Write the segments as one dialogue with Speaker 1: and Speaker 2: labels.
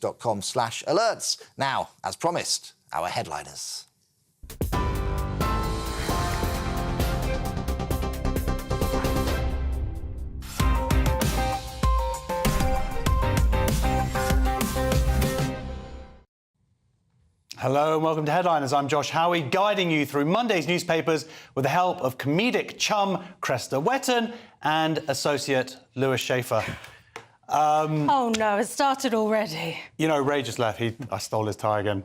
Speaker 1: GBNews.com/alerts. Now, as promised, our headliners.
Speaker 2: Hello and welcome to Headliners. I'm Josh Howie, guiding you through Monday's newspapers with the help of comedic chum Cresta Wetton and associate Lewis Schaefer.
Speaker 3: Oh no, it started already.
Speaker 2: You know, Ray just left. I stole his tie again.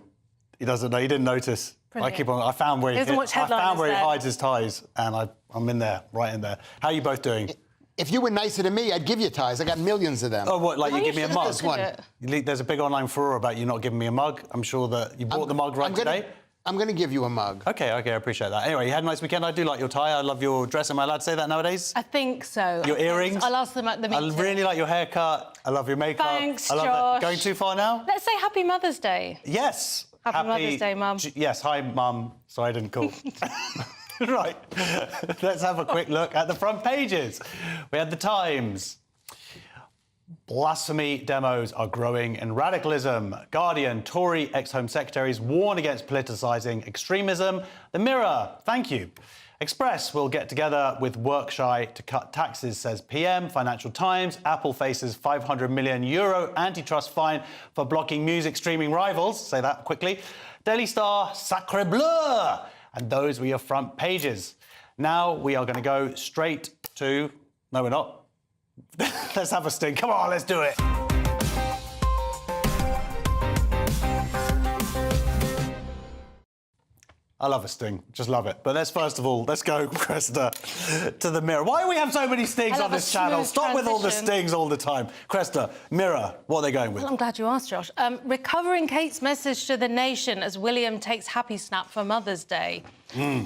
Speaker 2: He doesn't know. He didn't notice.
Speaker 3: Brilliant.
Speaker 2: I found where he
Speaker 3: Headliners
Speaker 2: hides his ties, and I'm in there, right in there. How are you both doing?
Speaker 4: If you were nicer to me, I'd give you ties. I got millions of them.
Speaker 2: Oh, what, like you give me a mug?
Speaker 4: This one.
Speaker 2: There's a big online furore about you not giving me a mug. I'm sure that you bought the mug today.
Speaker 4: I'm going to give you a mug.
Speaker 2: OK, I appreciate that. Anyway, you had a nice weekend. I do like your tie. I love your dress. Am I allowed to say that nowadays?
Speaker 3: I think so.
Speaker 2: Your earrings?
Speaker 3: I'll ask them at the meeting.
Speaker 2: I really like your haircut. I love your makeup.
Speaker 3: Thanks,
Speaker 2: I love
Speaker 3: Josh.
Speaker 2: That. Going too far now?
Speaker 3: Let's say Happy Mother's Day.
Speaker 2: Yes.
Speaker 3: Happy Mother's Day, Mum.
Speaker 2: Yes, hi, Mum. Sorry, I didn't call. Right. Let's have a quick look at the front pages. We had the Times. Blasphemy demos are growing in radicalism. Guardian, Tory ex-Home Secretaries warn against politicising extremism. The Mirror, thank you. Express will get together with Workshy to cut taxes, says PM. Financial Times, Apple faces €500 million antitrust fine for blocking music streaming rivals. Say that quickly. Daily Star, Sacre Bleu. And those were your front pages. Now we are going to go straight to... No, we're not. Let's have a sting. Come on, let's do it. I love a sting. Just love it. But let's first of all, let's go, Cresta, to the Mirror. Why do we have so many stings on this channel? Stop with all the stings all the time. Cresta, Mirror, what are they going with?
Speaker 3: Well, I'm glad you asked, Josh. Recovering Kate's message to the nation as William takes Happy Snap for Mother's Day.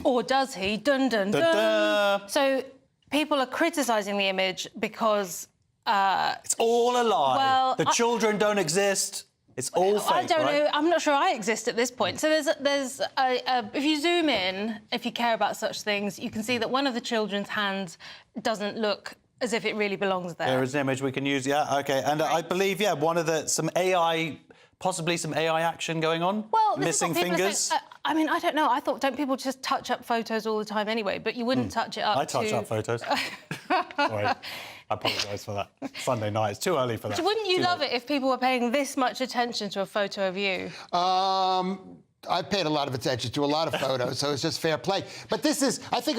Speaker 3: Or does he? Dun, dun, dun.
Speaker 2: Da-da.
Speaker 3: So people are criticising the image because...
Speaker 2: it's all a lie.
Speaker 3: Well,
Speaker 2: the children don't exist. It's all fake,
Speaker 3: I don't
Speaker 2: right?
Speaker 3: know. I'm not sure I exist at this point. So there's if you zoom in, if you care about such things, you can see that one of the children's hands doesn't look as if it really belongs there.
Speaker 2: There is an image we can use, yeah, OK. And I believe, yeah, possibly some AI action going on?
Speaker 3: Well,
Speaker 2: missing fingers?
Speaker 3: I mean, I don't know. I thought, don't people just touch up photos all the time anyway? But you wouldn't touch it up
Speaker 2: I touch up photos. Sorry, I apologise for that. Sunday night, it's too early for that.
Speaker 3: But wouldn't you love it if people were paying this much attention to a photo of you?
Speaker 4: I paid a lot of attention to a lot of photos, so it's just fair play. But this is, I think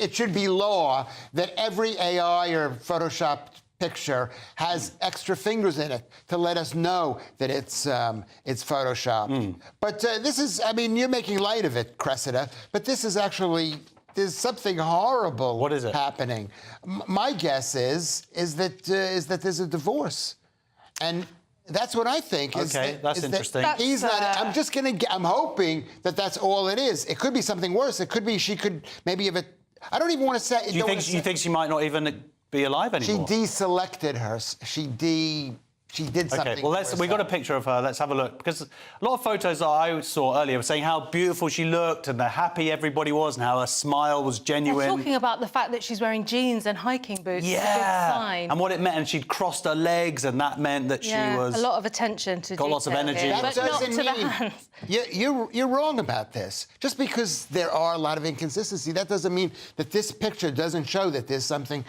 Speaker 4: it should be law that every AI or Photoshop picture has extra fingers in it to let us know that it's Photoshop. But this is, I mean, you're making light of it, Cressida, but this is actually, there's something horrible happening. My guess is that there's a divorce. And that's what I think.
Speaker 2: OK, that's interesting.
Speaker 4: He's not. I'm hoping that that's all it is. It could be something worse. It could be she could maybe have it. I don't even want to say.
Speaker 2: Do you think she might not even be alive anymore?
Speaker 4: She deselected her. She did something.
Speaker 2: OK, well, we got a picture of her. Let's have a look. Because a lot of photos that I saw earlier were saying how beautiful she looked and how happy everybody was and how her smile was genuine.
Speaker 3: They're talking about the fact that she's wearing jeans and hiking boots.
Speaker 2: Yeah.
Speaker 3: It's a good sign.
Speaker 2: And what it meant, and she'd crossed her legs, and that meant that she was...
Speaker 3: a lot of attention to
Speaker 2: got lots of energy.
Speaker 3: Here,
Speaker 4: that
Speaker 3: but not to
Speaker 4: doesn't
Speaker 3: the
Speaker 4: mean
Speaker 3: hands.
Speaker 4: you're wrong about this. Just because there are a lot of inconsistency, that doesn't mean that this picture doesn't show that there's something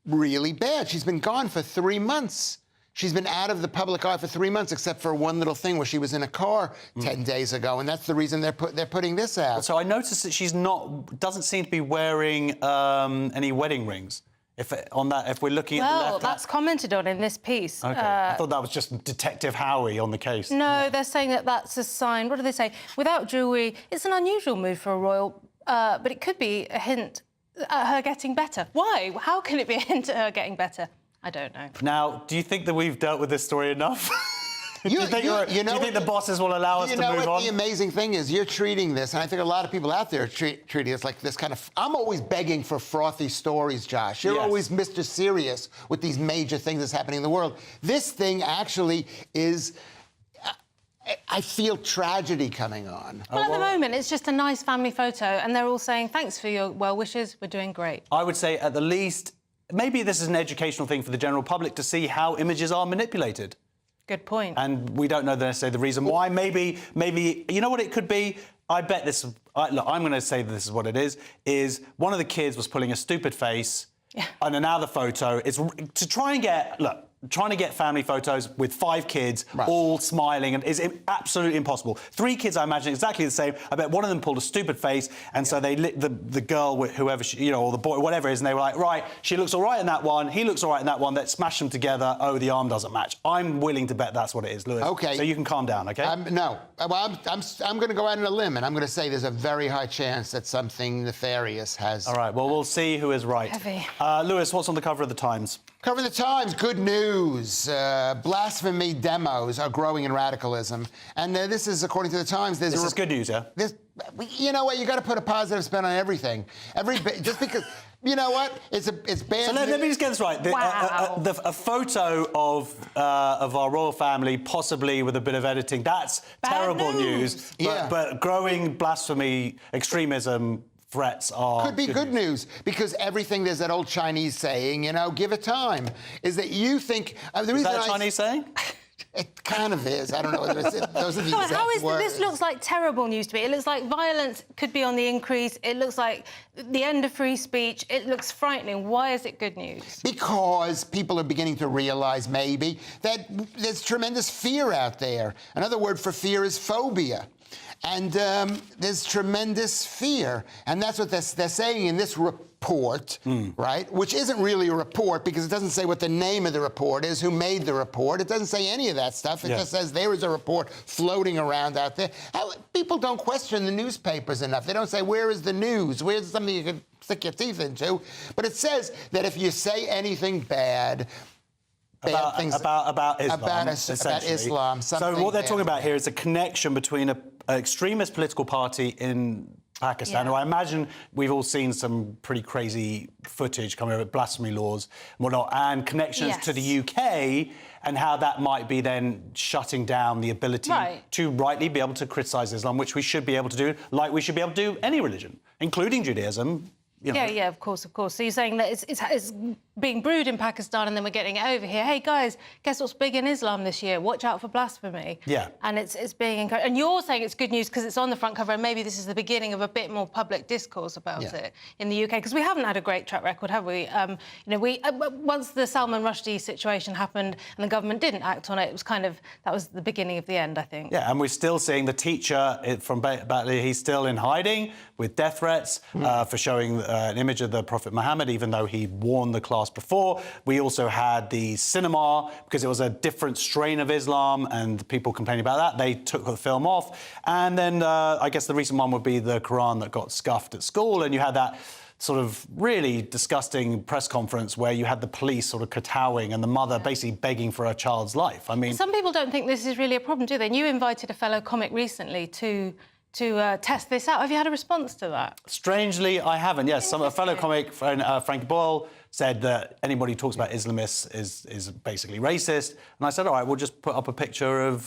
Speaker 4: really bad. She's been gone for 3 months. She's been out of the public eye for 3 months, except for one little thing where she was in a car 10 days ago, and that's the reason they're putting this out.
Speaker 2: So I noticed that she's doesn't seem to be wearing any wedding rings. If we're looking at the left...
Speaker 3: Well, that's commented on in this piece.
Speaker 2: OK, I thought that was just Detective Howie on the case.
Speaker 3: No, they're saying that that's a sign. What do they say? Without jewellery, it's an unusual move for a royal, but it could be a hint at her getting better. Why? How can it be a hint at her getting better? I don't know.
Speaker 2: Now, do you think that we've dealt with this story enough? Do you think the bosses will allow us to move on?
Speaker 4: You know what the amazing thing is? You're treating this, and I think a lot of people out there are treating this like this kind of... I'm always begging for frothy stories, Josh. You're always Mr. Serious with these major things that's happening in the world. This thing actually is... I feel tragedy coming on.
Speaker 3: Well, at the moment, it's just a nice family photo, and they're all saying, thanks for your well wishes, we're doing great.
Speaker 2: I would say, at the least, maybe this is an educational thing for the general public to see how images are manipulated.
Speaker 3: Good point.
Speaker 2: And we don't know necessarily the reason why. Maybe, you know what it could be? I bet this, look, I'm going to say that this is what it is one of the kids was pulling a stupid face, and now the photo is to try and get, trying to get family photos with 5 kids all smiling and is absolutely impossible. 3 kids, I imagine, exactly the same. I bet one of them pulled a stupid face, and so they lit the girl with whoever she, or the boy, whatever it is, and they were like, right, she looks all right in that one, he looks all right in that one, let's smash them together. Oh, the arm doesn't match. I'm willing to bet that's what it is, Lewis.
Speaker 4: Okay.
Speaker 2: So you can calm down, okay?
Speaker 4: No. Well, I'm going to go out on a limb, and I'm going to say there's a very high chance that something nefarious has...
Speaker 2: All right, well, we'll see who is right.
Speaker 3: Heavy.
Speaker 2: Lewis, what's on the cover of the Times?
Speaker 4: Cover of the Times, good news. Blasphemy demos are growing in radicalism. And this is, according to the Times, there's
Speaker 2: This is good news, yeah?
Speaker 4: You know what? You got to put a positive spin on everything. Just because... You know what? It's bad.
Speaker 2: So let me just get this right. A photo of our royal family, possibly with a bit of editing, that's terrible news. But growing blasphemy, extremism... threats are...
Speaker 4: Could be good news, because everything, there's that old Chinese saying, give it time, is that you think... the
Speaker 2: is that a Chinese saying?
Speaker 4: It kind of is. I don't know whether those are the exact
Speaker 3: How is
Speaker 4: words.
Speaker 3: this looks like terrible news to me. It looks like violence could be on the increase. It looks like the end of free speech. It looks frightening. Why is it good news?
Speaker 4: Because people are beginning to realise, maybe, that there's tremendous fear out there. Another word for fear is phobia. And there's tremendous fear. And that's what they're saying in this report, right? Which isn't really a report, because it doesn't say what the name of the report is, who made the report. It doesn't say any of that stuff. It just says there is a report floating around out there. People don't question the newspapers enough. They don't say, where is the news? Where's something you can stick your teeth into? But it says that if you say anything bad...
Speaker 2: About Islam,
Speaker 4: about Islam.
Speaker 2: So what they're talking about here is a connection between an extremist political party in Pakistan, who I imagine we've all seen some pretty crazy footage coming over, blasphemy laws and whatnot, and connections to the UK, and how that might be then shutting down the ability to rightly be able to criticise Islam, which we should be able to do, like we should be able to do any religion, including Judaism.
Speaker 3: Yeah, of course. So you're saying that it's being brewed in Pakistan, and then we're getting it over here. Hey, guys, guess what's big in Islam this year? Watch out for blasphemy. Yeah. And it's being encouraged. And you're saying it's good news because it's on the front cover, and maybe this is the beginning of a bit more public discourse about it in the UK, because we haven't had a great track record, have we? Once the Salman Rushdie situation happened and the government didn't act on it, it was that was the beginning of the end, I think. Yeah,
Speaker 2: and we're still seeing the teacher from Batley, he's still in hiding with death threats for showing an image of the Prophet Muhammad, even though he warned the class before. We also had the cinema, because it was a different strain of Islam and people complaining about that. They took the film off. And then I guess the recent one would be the Quran that got scuffed at school, and you had that sort of really disgusting press conference where you had the police sort of kowtowing and the mother basically begging for her child's life. I mean...
Speaker 3: Some people don't think this is really a problem, do they? And you invited a fellow comic recently to test this out. Have you had a response to that?
Speaker 2: Strangely, I haven't, yes. A fellow comic, Frankie Boyle, said that anybody who talks about Islamists is basically racist. And I said, all right, we'll just put up a picture of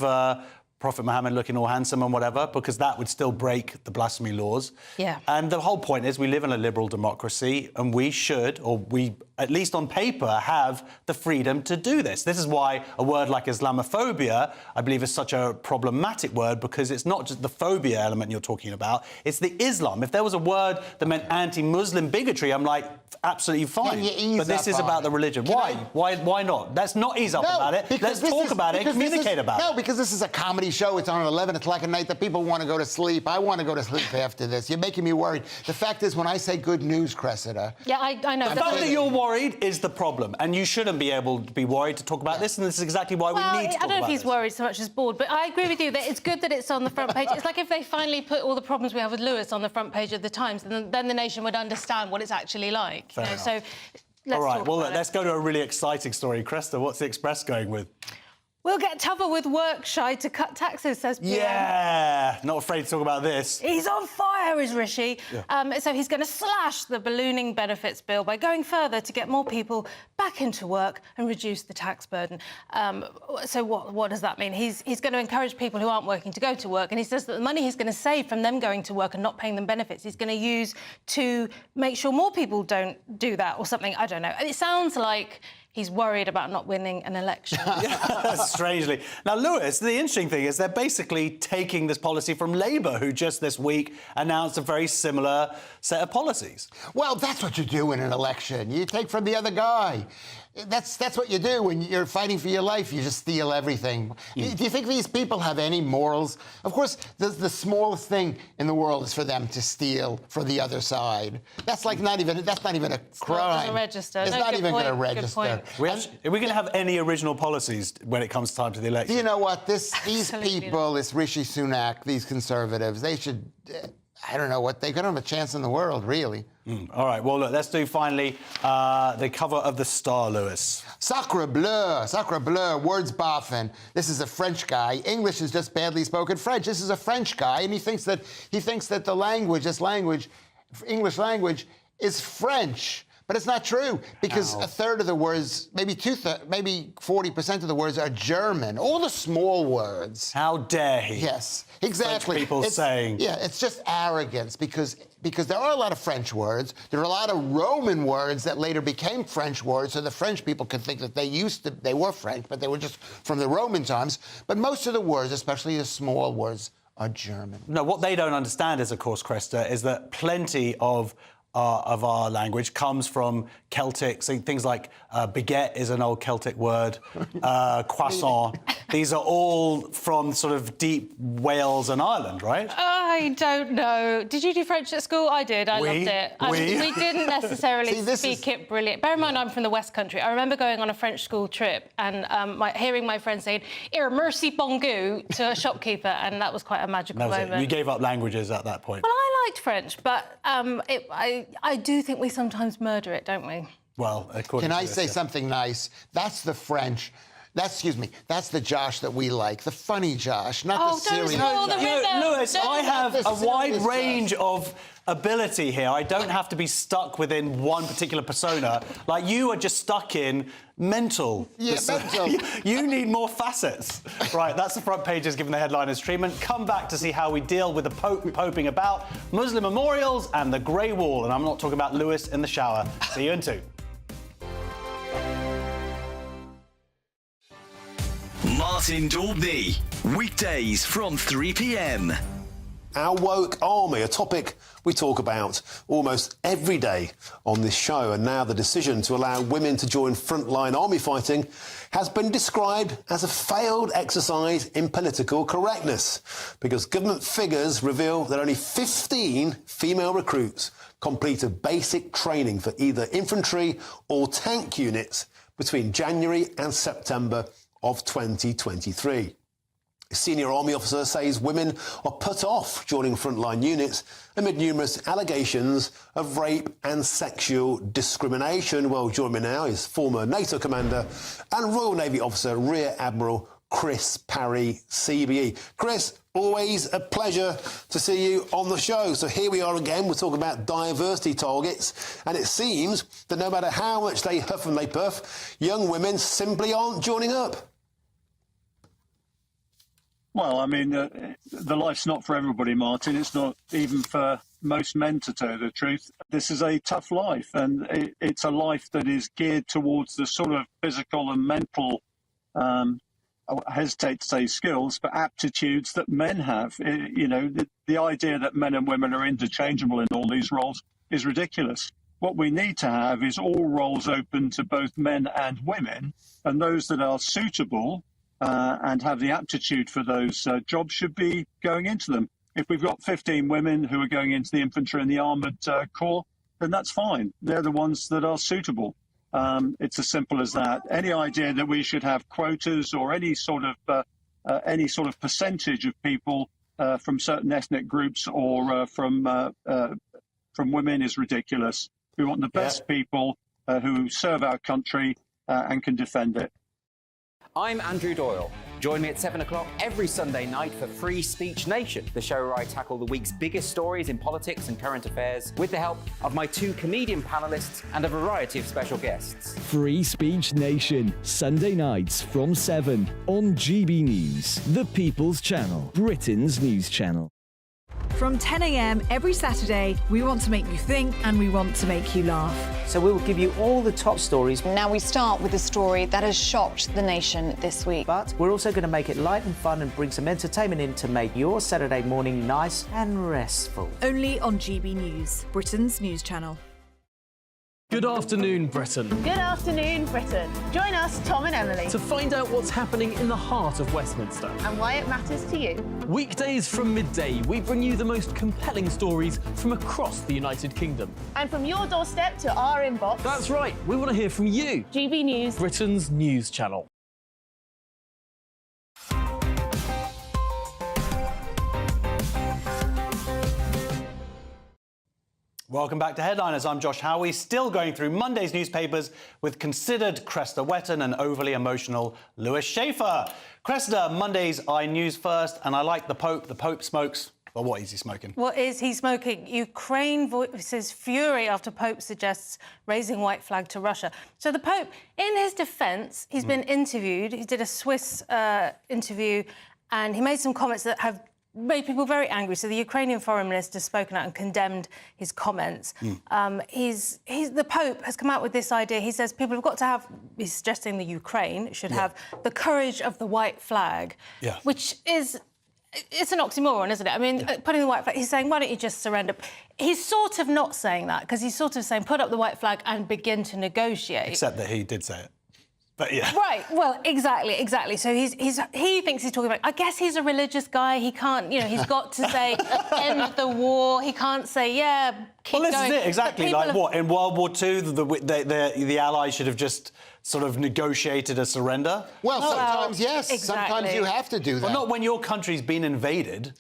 Speaker 2: Prophet Muhammad looking all handsome and whatever, because that would still break the blasphemy laws. Yeah. And the whole point is we live in a liberal democracy, and we should, or we, at least on paper, have the freedom to do this. This is why a word like Islamophobia, I believe, is such a problematic word, because it's not just the phobia element you're talking about, it's the Islam. If there was a word that meant anti-Muslim bigotry, I'm like, absolutely fine. But this is about the religion. Why not? Let's not ease up about it. Let's talk about it, communicate about it.
Speaker 4: No, because this is a comedy show. It's on at 11 o'clock at night. The people want to go to sleep. I want to go to sleep after this. You're making me worried. The fact is, when I say good news, Cressida...
Speaker 3: Yeah, I know.
Speaker 2: The fact that you're worried is the problem, and you shouldn't be able to be worried to talk about this, and this is exactly why we need to talk about this.
Speaker 3: I don't know if he's worried so much as bored, but I agree with you that it's good that it's on the front page. It's like if they finally put all the problems we have with Lewis on the front page of the Times, then the nation would understand what it's actually like.
Speaker 2: Fair enough.
Speaker 3: So let's
Speaker 2: all right,
Speaker 3: talk
Speaker 2: well,
Speaker 3: about
Speaker 2: let's go to a really exciting story. Cresta, what's the Express going with?
Speaker 3: We'll get tougher with work shy to cut taxes, says PM.
Speaker 2: Yeah, not afraid to talk about this.
Speaker 3: He's on fire, is Rishi. Yeah. So he's going to slash the ballooning benefits bill by going further to get more people back into work and reduce the tax burden. So what does that mean? He's going to encourage people who aren't working to go to work, and he says that the money he's going to save from them going to work and not paying them benefits, he's going to use to make sure more people don't do that or something. I don't know. It sounds like... he's worried about not winning an election.
Speaker 2: Strangely. Now, Lewis, the interesting thing is they're basically taking this policy from Labour, who just this week announced a very similar set of policies.
Speaker 4: Well, that's what you do in an election. You take from the other guy. That's what you do when you're fighting for your life. You just steal everything. Do you think these people have any morals? Of course, the smallest thing in the world is for them to steal for the other side. That's not even a crime.
Speaker 3: Doesn't register.
Speaker 4: It's not even going to register.
Speaker 2: Are we going to have any original policies when it comes time to the election?
Speaker 4: Do you know what? These people, this Rishi Sunak, these conservatives, they should. I don't know what they don't have a chance in the world, really.
Speaker 2: All right, well, look, let's do finally the cover of the Star, Lewis. Sacre
Speaker 4: bleu, words baffin. This is a French guy. English is just badly spoken French. This is a French guy, and he thinks that the English language, is French. But it's not true, because a third of the words, maybe 40% of the words are German. All the small words.
Speaker 2: How dare he?
Speaker 4: Yes, exactly.
Speaker 2: French people saying.
Speaker 4: Yeah, it's just arrogance, because there are a lot of French words. There are a lot of Roman words that later became French words, so the French people could think that they were French, but they were just from the Roman times. But most of the words, especially the small words, are German.
Speaker 2: No, what they don't understand is, of course, Cresta, is that plenty of our language comes from Celtic, so things like baguette is an old Celtic word, croissant. These are all from sort of deep Wales and Ireland, right?
Speaker 3: I don't know. Did you do French at school? I did. I loved it. We didn't necessarily speak it brilliant. Bear in mind, I'm from the West Country. I remember going on a French school trip and hearing my friends saying, "Ir merci bon goût" to a shopkeeper, and that was quite a magical moment.
Speaker 2: You gave up languages at that point.
Speaker 3: Well, I liked French, but I do think we sometimes murder it, don't we?
Speaker 2: Well, according
Speaker 4: Can
Speaker 2: to
Speaker 4: I say something nice? That's the French. That's the Josh that we like, the funny Josh, not the serious Josh.
Speaker 2: Lewis, I have a wide range of ability here. I don't have to be stuck within one particular persona. Like, you are just stuck in mental.
Speaker 4: Yeah, mental.
Speaker 2: You need more facets. Right, that's the front pages given the headliners treatment. Come back to see how we deal with the Pope poping about, Muslim memorials and the Grey Wall. And I'm not talking about Lewis in the shower. See you in 2.
Speaker 5: Martin Daubney, weekdays from 3 p.m.
Speaker 6: Our woke army, a topic we talk about almost every day on this show. And now the decision to allow women to join frontline army fighting has been described as a failed exercise in political correctness, because government figures reveal that only 15 female recruits completed basic training for either infantry or tank units between January and September of 2023. A senior army officer says women are put off joining frontline units amid numerous allegations of rape and sexual discrimination. Well, joining me now is former NATO commander and Royal Navy officer Rear Admiral Chris Parry, CBE. Chris, always a pleasure to see you on the show. So here we are again. We're talking about diversity targets, and it seems that no matter how much they huff and they puff, young women simply aren't joining up.
Speaker 7: Well, I mean, the life's not for everybody, Martin. It's not even for most men, to tell you the truth. This is a tough life, and it's a life that is geared towards the sort of physical and mental, I hesitate to say skills, but aptitudes that men have. The idea that men and women are interchangeable in all these roles is ridiculous. What we need to have is all roles open to both men and women, and those that are suitable and have the aptitude for those jobs should be going into them. If we've got 15 women who are going into the infantry and the armoured corps, then that's fine. They're the ones that are suitable. It's as simple as that. Any idea that we should have quotas or any sort of percentage of people from certain ethnic groups or from women is ridiculous. We want the best people who serve our country and can defend it.
Speaker 8: I'm Andrew Doyle. Join me at 7 o'clock every Sunday night for Free Speech Nation, the show where I tackle the week's biggest stories in politics and current affairs with the help of my 2 comedian panellists and a variety of special guests.
Speaker 9: Free Speech Nation, Sunday nights from 7 on GB News, the People's Channel, Britain's news channel.
Speaker 10: From 10 a.m. every Saturday, we want to make you think and we want to make you laugh.
Speaker 8: So we will give you all the top stories.
Speaker 11: Now we start with a story that has shocked the nation this week.
Speaker 8: But we're also going to make it light and fun and bring some entertainment in to make your Saturday morning nice and restful.
Speaker 10: Only on GB News, Britain's news channel.
Speaker 12: Good afternoon, Britain.
Speaker 13: Good afternoon, Britain. Join us, Tom and Emily,
Speaker 12: To find out what's happening in the heart of Westminster.
Speaker 13: and why it matters to you.
Speaker 12: Weekdays from midday, we bring you the most compelling stories from across the United Kingdom.
Speaker 13: And from your doorstep to our inbox,
Speaker 12: That's right, we want to hear from you,
Speaker 13: GB News.
Speaker 12: Britain's news channel.
Speaker 2: Welcome back to Headliners. I'm Josh Howie, still going through Monday's newspapers with considered Cressida Wetton and overly emotional Lewis Schaefer. Cressida, Monday's iNews first, and I like the Pope. The Pope smokes. Well, what is he smoking?
Speaker 3: What is he smoking? Ukraine voices fury after Pope suggests raising white flag to Russia. So the Pope, in his defence, he's been interviewed. He did a Swiss interview, and he made some comments that have made people very angry. So the Ukrainian foreign minister has spoken out and condemned his comments. The Pope has come out with this idea. He says people have got to have, he's suggesting the Ukraine should have the courage of the white flag, which is, it's an oxymoron, isn't it? I mean, putting the white flag, he's saying, why don't you just surrender? He's sort of not saying that, because he's sort of saying, put up the white flag and begin to negotiate.
Speaker 2: Except that he did say it. But yeah.
Speaker 3: Right, well, exactly. So he thinks he's talking about... I guess he's a religious guy. He can't, he's got to say, end the war. He can't say, keep going.
Speaker 2: Well, this is it, exactly. Like what, in World War II, the Allies should have just sort of negotiated a surrender?
Speaker 4: Well, sometimes yes.
Speaker 3: Exactly.
Speaker 4: Sometimes you have to do that.
Speaker 2: Well, not when your country's been invaded.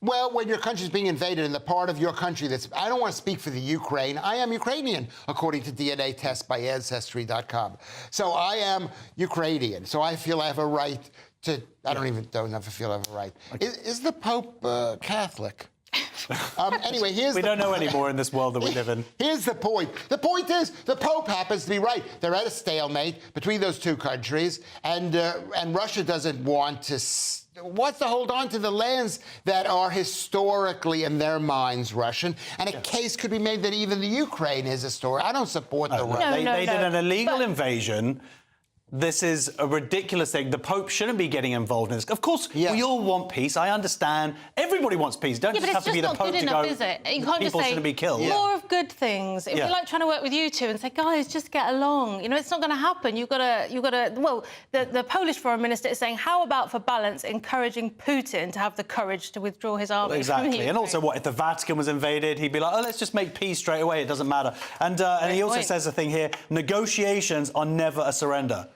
Speaker 4: Well, when your country's being invaded and the part of your country that's... I don't want to speak for the Ukraine. I am Ukrainian, according to DNA tests by Ancestry.com. So I am Ukrainian. So I feel I have a right to... I don't feel I have a right. Okay. Is the Pope Catholic? Anyway,
Speaker 2: we don't know anymore in this world that we live in.
Speaker 4: Here's the point. The point is, the Pope happens to be right. They're at a stalemate between those two countries, and Russia doesn't want to... wants to hold on to the lands that are historically, in their minds, Russian. And a case could be made that even the Ukraine is historic. I don't support the Russians.
Speaker 2: They did an illegal invasion. This is a ridiculous thing. The Pope shouldn't be getting involved in this. Of course, we all want peace. I understand. Everybody wants peace. Don't just have to be the Pope to go.
Speaker 3: Is it? You can't just say
Speaker 2: shouldn't be killed.
Speaker 3: More of good things. It'd be like trying to work with you two and say, guys, just get along. It's not going to happen. You've got to. Well, the Polish foreign minister is saying, how about for balance, encouraging Putin to have the courage to withdraw his army?
Speaker 2: Exactly. And also, what if the Vatican was invaded? He'd be like, oh, let's just make peace straight away. It doesn't matter. And he also says a thing here: negotiations are never a surrender.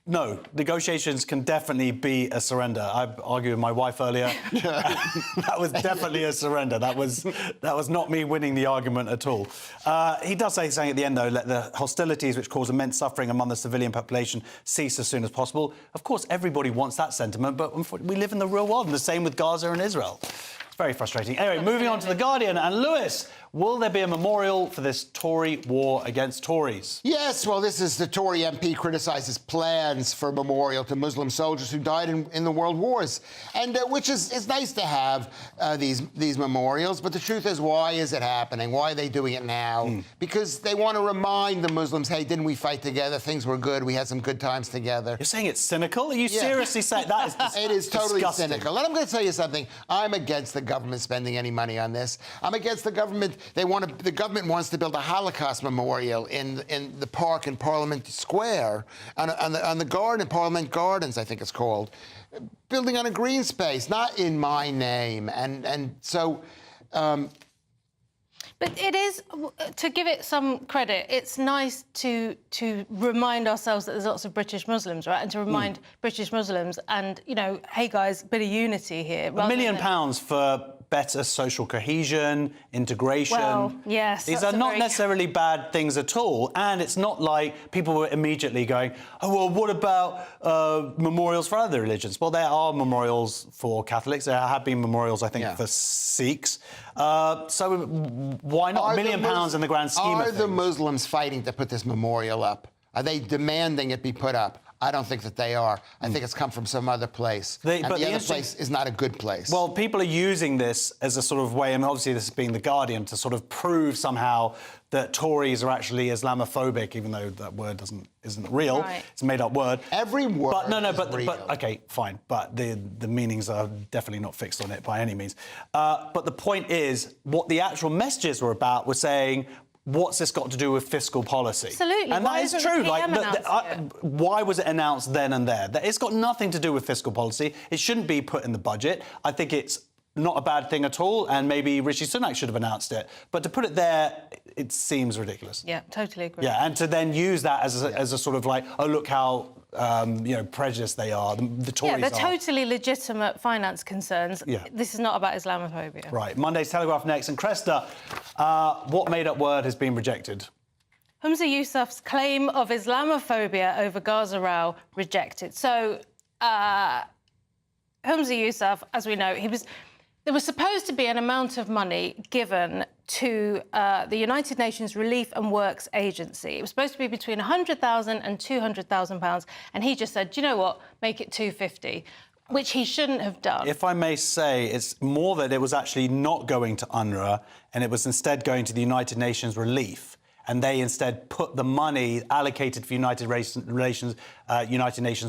Speaker 2: No, negotiations can definitely be a surrender. I argued with my wife earlier. That was definitely a surrender. That was not me winning the argument at all. He does say something at the end, though, let the hostilities which cause immense suffering among the civilian population cease as soon as possible. Of course, everybody wants that sentiment, but we live in the real world, and the same with Gaza and Israel. It's very frustrating. Anyway, moving on to The Guardian. And Lewis, will there be a memorial for this Tory war against Tories?
Speaker 4: Yes, well, this is the Tory MP criticises plans for a memorial to Muslim soldiers who died in the world wars, and which is nice to have these memorials. But the truth is, why is it happening? Why are they doing it now? Because they want to remind the Muslims, hey, didn't we fight together? Things were good. We had some good times together.
Speaker 2: You're saying it's cynical? Are you seriously saying that? Is
Speaker 4: it is totally
Speaker 2: disgusting.
Speaker 4: cynical. And I'm going to tell you something. I'm against the government spending any money on this. I'm against the government. The government wants to build a Holocaust memorial in the park in Parliament Square, on the garden, Parliament Gardens, I think it's called, building on a green space, not in my name, and so.
Speaker 3: But it is, to give it some credit, it's nice to remind ourselves that there's lots of British Muslims, right? And to remind British Muslims and, hey, guys, bit of unity here.
Speaker 2: £1 million for better social cohesion, integration.
Speaker 3: Well, yes.
Speaker 2: These are not necessarily bad things at all. And it's not like people were immediately going, oh, well, what about memorials for other religions? Well, there are memorials for Catholics. There have been memorials, I think, for Sikhs. So why not £1 million in the grand scheme of things?
Speaker 4: Are the Muslims fighting to put this memorial up? Are they demanding it be put up? I don't think that they are. I think it's come from some other place. And the other place is not a good place.
Speaker 2: Well, people are using this as a sort of way, and obviously this being The Guardian, to sort of prove somehow that Tories are actually Islamophobic, even though that word isn't real. Right. It's a made-up word.
Speaker 4: Every word
Speaker 2: but OK, fine. But the meanings are definitely not fixed on it by any means. But the point is, what the actual messages were about were saying, what's this got to do with fiscal policy?
Speaker 3: Absolutely.
Speaker 2: And that is true. Why was it announced then and there? It's got nothing to do with fiscal policy. It shouldn't be put in the budget. I think it's not a bad thing at all, and maybe Rishi Sunak should have announced it. But to put it there, it seems ridiculous.
Speaker 3: Yeah, totally agree.
Speaker 2: Yeah, and to then use that as a sort of like, oh, look how prejudiced they are, the Tories are.
Speaker 3: Yeah, they're totally legitimate finance concerns.
Speaker 2: Yeah.
Speaker 3: This is not about Islamophobia.
Speaker 2: Right. Monday's Telegraph next. And Cresta, what made-up word has been rejected?
Speaker 3: Humza Yousaf's claim of Islamophobia over Gaza row rejected. So, Humza Yousaf, as we know, there was supposed to be an amount of money given to the United Nations Relief and Works Agency. It was supposed to be between £100,000 and £200,000, and he just said, do you know what, make it £250,000, which he shouldn't have done.
Speaker 2: If I may say, it's more that it was actually not going to UNRWA, and it was instead going to the United Nations Relief. And they instead put the money allocated for United Nations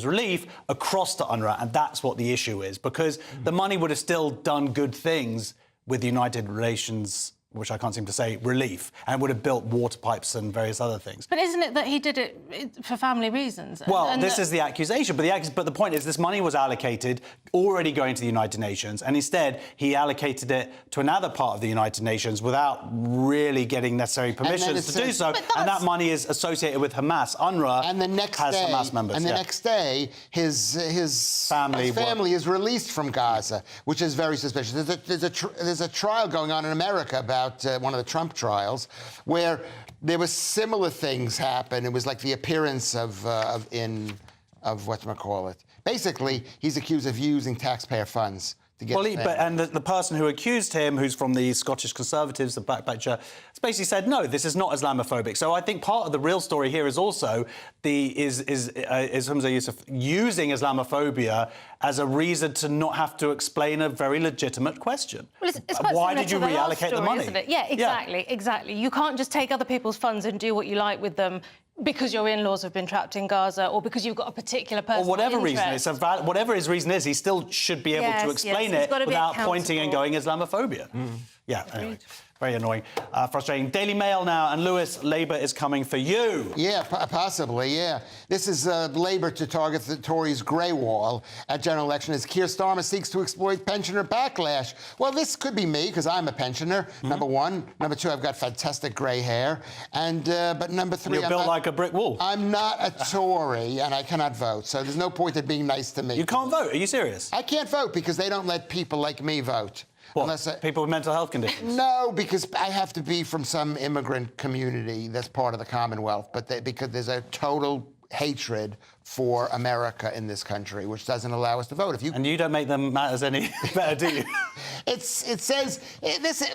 Speaker 2: Relief across to UNRWA, and that's what the issue is, because the money would have still done good things with the United Nations, which I can't seem to say, relief, and would have built water pipes and various other things.
Speaker 3: But isn't it that he did it for family reasons?
Speaker 2: Well, this is the accusation, but the point is this money was allocated, already going to the United Nations, and instead he allocated it to another part of the United Nations without really getting necessary permissions to do so, and that money is associated with Hamas. UNRWA has Hamas members.
Speaker 4: And the next day, his family is released from Gaza, which is very suspicious. There's a trial going on in America about one of the Trump trials, where there were similar things happen. It was like the appearance of whatchamacallit. Basically, he's accused of using taxpayer funds to get.
Speaker 2: And the person who accused him, who's from the Scottish Conservatives, the backbencher, has basically said no, this is not Islamophobic. So I think part of the real story here is also is Humza Yousaf using Islamophobia as a reason to not have to explain a very legitimate question.
Speaker 3: Well, it's quite
Speaker 2: why did you reallocate the money?
Speaker 3: Isn't it? Yeah, exactly. You can't just take other people's funds and do what you like with them because your in-laws have been trapped in Gaza, or because you've got a particular personal
Speaker 2: or whatever
Speaker 3: interest.
Speaker 2: reason, whatever his reason is, he still should be able to explain it without pointing and going Islamophobia. Yeah, anyway. Very annoying. Frustrating. Daily Mail now, and Lewis, Labour is coming for you.
Speaker 4: Yeah, possibly, yeah. This is Labour to target the Tories' grey wall at general election as Keir Starmer seeks to exploit pensioner backlash. Well, this could be me, because I'm a pensioner, number one. Number two, I've got fantastic grey hair. And but number three...
Speaker 2: You're built like a brick wall.
Speaker 4: I'm not a Tory, and I cannot vote, so there's no point in being nice to me.
Speaker 2: You can't vote? Are you serious?
Speaker 4: I can't vote, because they don't let people like me vote.
Speaker 2: What, people with mental health conditions?
Speaker 4: No, because I have to be from some immigrant community that's part of the Commonwealth, but because there's a total hatred for America in this country, which doesn't allow us to vote.
Speaker 2: And you don't make them matters any better, do you?
Speaker 4: It says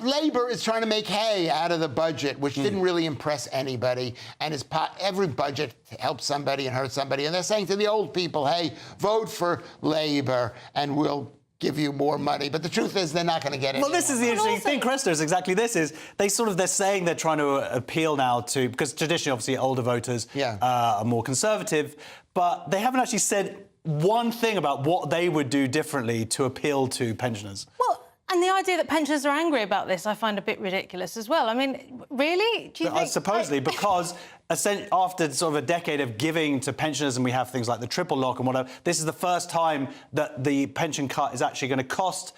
Speaker 4: Labour is trying to make hay out of the budget, which didn't really impress anybody. And every budget helps somebody and hurts somebody. And they're saying to the old people, hey, vote for Labour and we'll give you more money. But the truth is they're not going to get it.
Speaker 2: Well, this is the interesting thing, Cresta, is exactly this, is they're saying they're trying to appeal now to, because traditionally, obviously, older voters are more conservative, but they haven't actually said one thing about what they would do differently to appeal to pensioners.
Speaker 3: Well, and the idea that pensioners are angry about this, I find a bit ridiculous as well. I mean, really? Do you think...
Speaker 2: Supposedly, because after sort of a decade of giving to pensioners, and we have things like the triple lock and whatever, this is the first time that the pension cut is actually going to cost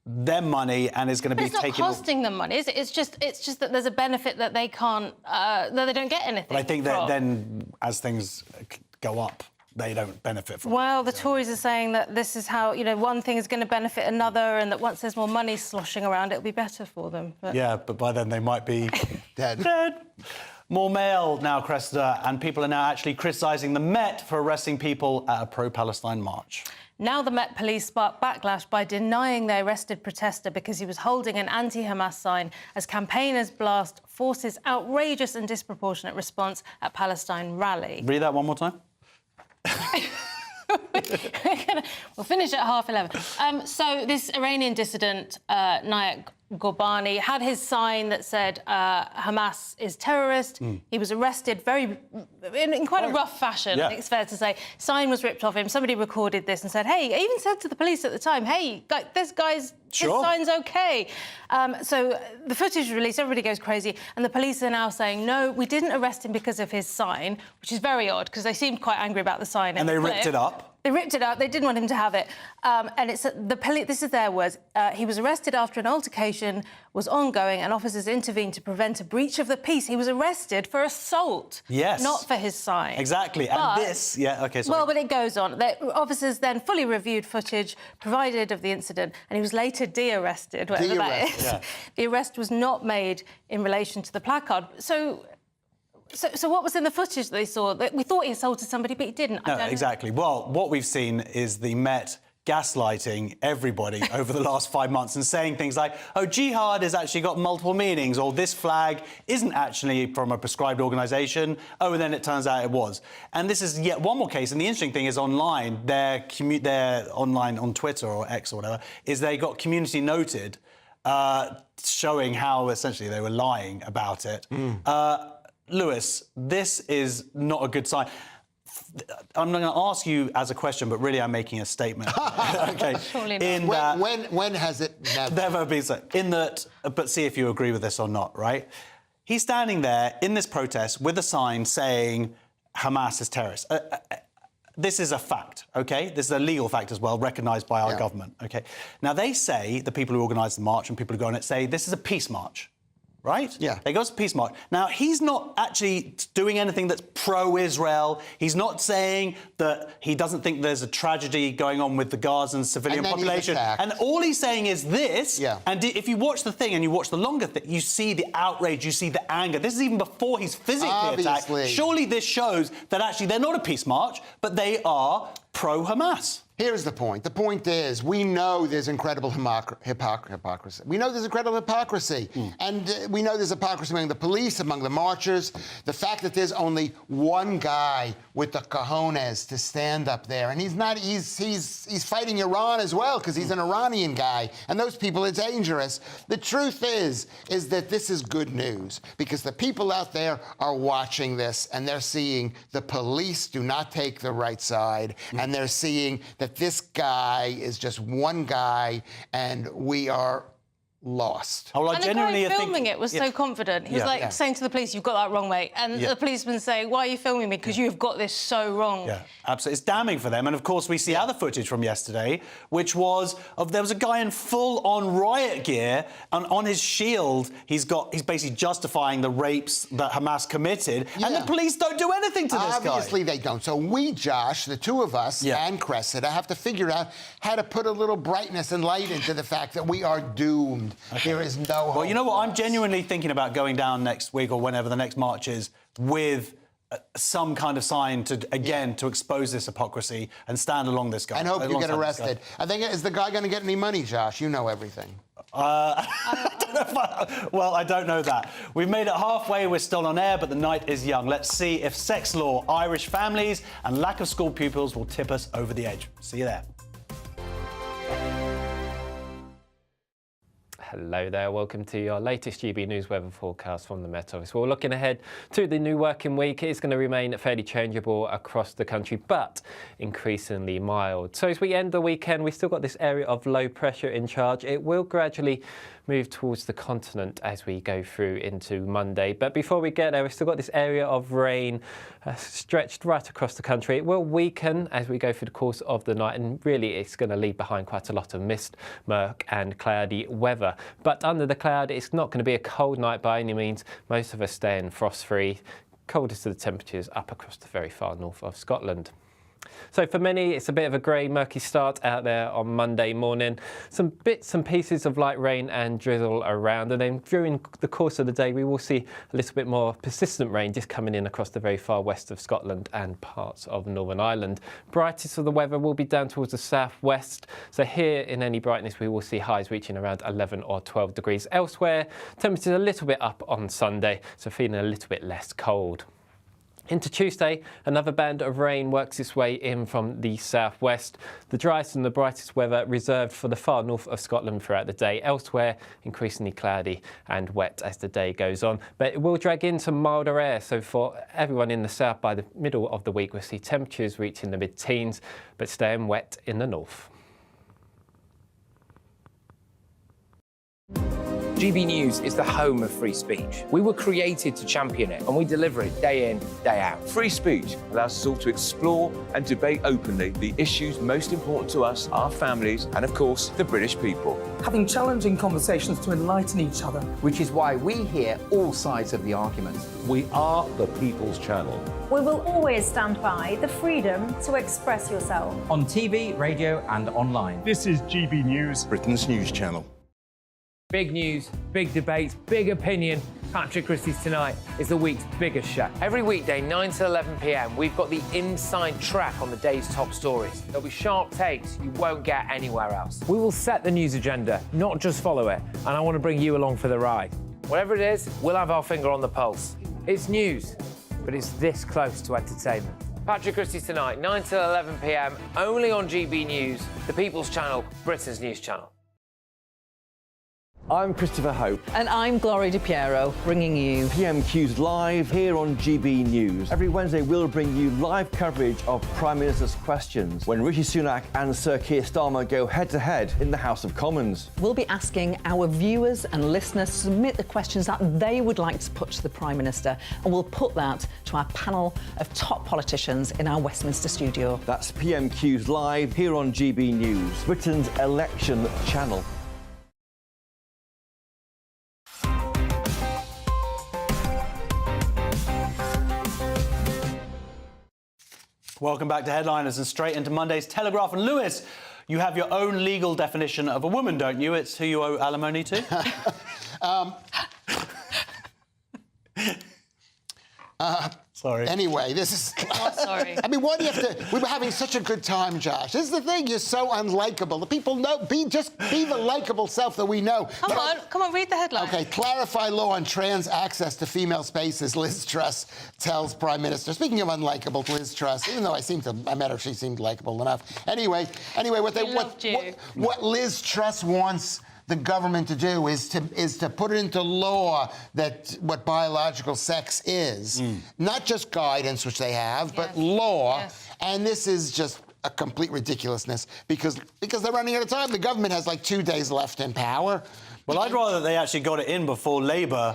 Speaker 2: them money and is going to be taken...
Speaker 3: It's not costing them money, is it? It's just that there's a benefit that they can't... that they don't get anything.
Speaker 2: But I think that then, as things go up, they don't benefit from it.
Speaker 3: Well, the Tories are saying that this is how, one thing is going to benefit another, and that once there's more money sloshing around, it'll be better for them. But...
Speaker 2: Yeah, but by then they might be dead. More Mail now, Cressida, and people are now actually criticising the Met for arresting people at a pro-Palestine march.
Speaker 3: Now the Met Police sparked backlash by denying they arrested protester because he was holding an anti-Hamas sign as campaigners blast forces' outrageous and disproportionate response at Palestine rally.
Speaker 2: Read that one more time.
Speaker 3: We'll finish at 11:30. So this Iranian dissident, Nayak Gorbani, had his sign that said Hamas is terrorist. He was arrested in quite a rough fashion, I think it's fair to say. Sign was ripped off him. Somebody recorded this and said, hey, even said to the police at the time, hey, this guy's his sign's OK. So the footage is released, everybody goes crazy, and the police are now saying, no, we didn't arrest him because of his sign, which is very odd, because they seemed quite angry about the sign.
Speaker 2: And they ripped it up.
Speaker 3: They ripped it up. They didn't want him to have it. And it's the police. This is their words. He was arrested after an altercation was ongoing, and officers intervened to prevent a breach of the peace. He was arrested for assault, not for his sign.
Speaker 2: Exactly.
Speaker 3: But,
Speaker 2: and this, okay, sorry.
Speaker 3: Well, but it goes on. The officers then fully reviewed footage provided of the incident, and he was later de-arrested, whatever that is. Yeah. The arrest was not made in relation to the placard. So what was in the footage that they saw? We thought he assaulted somebody, but he didn't.
Speaker 2: No, exactly. Well, what we've seen is the Met gaslighting everybody over the last 5 months and saying things like, oh, jihad has actually got multiple meanings, or this flag isn't actually from a prescribed organisation. Oh, and then it turns out it was. And this is yet one more case. And the interesting thing is online, they're online on Twitter or X or whatever, is they got community noted showing how essentially they were lying about it. Lewis, this is not a good sign. I'm not going to ask you as a question, but really I'm making a statement. Okay.
Speaker 3: Surely not.
Speaker 4: When has it
Speaker 2: never been so? In that, but see if you agree with this or not, right? He's standing there in this protest with a sign saying Hamas is terrorist. This is a fact, OK? This is a legal fact as well, recognised by our government, OK? Now, they say, the people who organised the march and people who go on it say, this is a peace march. Right? Yeah. They go to peace march. Now, he's not actually doing anything that's pro-Israel. He's not saying that he doesn't think there's a tragedy going on with the Gazan civilian population. And all he's saying is this. Yeah. And if you watch the thing and you watch the longer thing, you see the outrage, you see the anger. This is even before he's physically attacked. Surely this shows that actually they're not a peace march, but they are pro-Hamas.
Speaker 4: Here's the point. The point is, we know there's incredible hypocrisy. We know there's incredible hypocrisy. And we know there's hypocrisy among the police, among the marchers. The fact that there's only one guy with the cojones to stand up there. And he's fighting Iran as well, because he's an Iranian guy. And those people are dangerous. The truth is that this is good news, because the people out there are watching this, and they're seeing the police do not take the right side, and they're seeing that this guy is just one guy, and we are lost.
Speaker 3: And the guy filming it was so confident. He was saying to the police, you've got that wrong, mate. And the policeman saying, why are you filming me? Because you've got this so wrong.
Speaker 2: Yeah, absolutely. It's damning for them. And, of course, we see other footage from yesterday, which was there was a guy in full-on riot gear, and on his shield, he's basically justifying the rapes that Hamas committed, and the police don't do anything to this guy.
Speaker 4: Obviously, they don't. So we, Josh, the two of us, and Cressida, have to figure out how to put a little brightness and light into the fact that we are doomed. There is no hope.
Speaker 2: Well, you know what? I'm genuinely thinking about going down next week or whenever the next march is with some kind of sign to expose this hypocrisy and stand along this guy.
Speaker 4: And hope you get arrested. I think, is the guy going to get any money, Josh? You know everything.
Speaker 2: Well, I don't know that. We've made it halfway. We're still on air, but the night is young. Let's see if sex law, Irish families and lack of school pupils will tip us over the edge. See you there.
Speaker 14: Hello there, welcome to your latest GB News weather forecast from the Met Office. Well, looking ahead to the new working week, it's going to remain fairly changeable across the country, but increasingly mild. So as we end the weekend, we've still got this area of low pressure in charge. It will gradually move towards the continent as we go through into Monday. But before we get there, we've still got this area of rain stretched right across the country. It will weaken as we go through the course of the night, and really it's going to leave behind quite a lot of mist, murk and cloudy weather. But under the cloud, it's not going to be a cold night by any means. Most of us staying frost-free. Coldest of the temperatures up across the very far north of Scotland. So for many, it's a bit of a grey, murky start out there on Monday morning. Some bits and pieces of light rain and drizzle around, and then during the course of the day, we will see a little bit more persistent rain just coming in across the very far west of Scotland and parts of Northern Ireland. Brightest of the weather will be down towards the southwest. So here in any brightness, we will see highs reaching around 11 or 12 degrees. Elsewhere, temperatures a little bit up on Sunday, so feeling a little bit less cold. Into Tuesday, another band of rain works its way in from the southwest. The driest and the brightest weather reserved for the far north of Scotland throughout the day. Elsewhere, increasingly cloudy and wet as the day goes on. But it will drag in some milder air, so for everyone in the south, by the middle of the week, we'll see temperatures reaching the mid-teens, but staying wet in the north.
Speaker 15: GB News is the home of free speech. We were created to champion it, and we deliver it day in, day out.
Speaker 16: Free speech allows us all to explore and debate openly the issues most important to us, our families, and of course, the British people.
Speaker 17: Having challenging conversations to enlighten each other.
Speaker 18: Which is why we hear all sides of the argument.
Speaker 19: We are the People's Channel.
Speaker 20: We will always stand by the freedom to express yourself.
Speaker 21: On TV, radio and online.
Speaker 22: This is GB News,
Speaker 19: Britain's news channel.
Speaker 15: Big news, big debate, big opinion. Patrick Christie's Tonight is the week's biggest show. Every weekday, 9 to 11 p.m, we've got the inside track on the day's top stories. There'll be sharp takes you won't get anywhere else. We will set the news agenda, not just follow it, and I want to bring you along for the ride. Whatever it is, we'll have our finger on the pulse. It's news, but it's this close to entertainment. Patrick Christie's Tonight, 9 to 11 p.m, only on GB News, the People's Channel, Britain's news channel.
Speaker 23: I'm Christopher Hope.
Speaker 24: And I'm Gloria Di Piero, bringing you
Speaker 23: PMQ's Live here on GB News. Every Wednesday, we'll bring you live coverage of Prime Minister's questions when Rishi Sunak and Sir Keir Starmer go head-to-head in the House of Commons.
Speaker 24: We'll be asking our viewers and listeners to submit the questions that they would like to put to the Prime Minister, and we'll put that to our panel of top politicians in our Westminster studio.
Speaker 23: That's PMQ's Live here on GB News, Britain's election channel.
Speaker 2: Welcome back to Headliners and straight into Monday's Telegraph and Lewis. You have your own legal definition of a woman, don't you? It's who you owe alimony to. Sorry.
Speaker 4: Anyway, this is...
Speaker 3: Oh, sorry.
Speaker 4: I mean, why do you have to... We were having such a good time, Josh. This is the thing. You're so unlikable. The people know... Just be the likable self that we know.
Speaker 3: Come on, read the headline.
Speaker 4: OK, clarify law on trans access to female spaces, Liz Truss tells Prime Minister. Speaking of unlikable, Liz Truss, even though I met her, she seemed likable enough. Anyway, what Liz Truss wants the government to do is to put it into law that what biological sex is, not just guidance, which they have, but law. Yes. And this is just a complete ridiculousness because they're running out of time. The government has like 2 days left in power.
Speaker 2: Well, I'd rather they actually got it in before Labour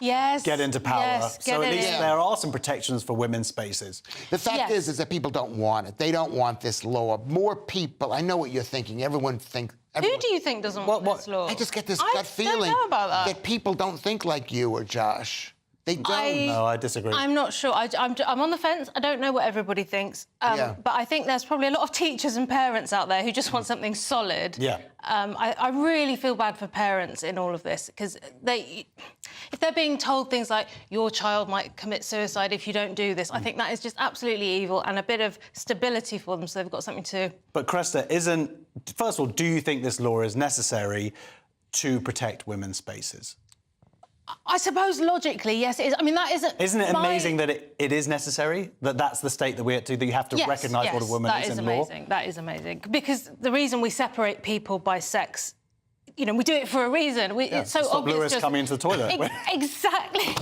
Speaker 2: get into power.
Speaker 3: Yes,
Speaker 2: so at least there are some protections for women's spaces.
Speaker 4: The fact is that people don't want it. They don't want this law. More people, I know what you're thinking. Everyone thinks...
Speaker 3: Who do you think doesn't want this law?
Speaker 4: I just get this gut feeling that people don't think like you or Josh. They don't.
Speaker 2: No, I disagree.
Speaker 3: I'm not sure. I'm on the fence. I don't know what everybody thinks. But I think there's probably a lot of teachers and parents out there who just want something solid.
Speaker 2: Yeah.
Speaker 3: I really feel bad for parents in all of this because if they're being told things like your child might commit suicide if you don't do this, I think that is just absolutely evil and a bit of stability for them so they've got something to...
Speaker 2: But Cresta, first of all, do you think this law is necessary to protect women's spaces?
Speaker 3: I suppose logically, yes, it is. I mean, that isn't...
Speaker 2: Isn't it amazing that it is necessary? That's the state that we're at, that you have to recognise what a woman is in law?
Speaker 3: That is amazing. Because the reason we separate people by sex, we do it for a reason. It's so
Speaker 2: stop
Speaker 3: obvious.
Speaker 2: Lewis coming into the toilet.
Speaker 3: Exactly.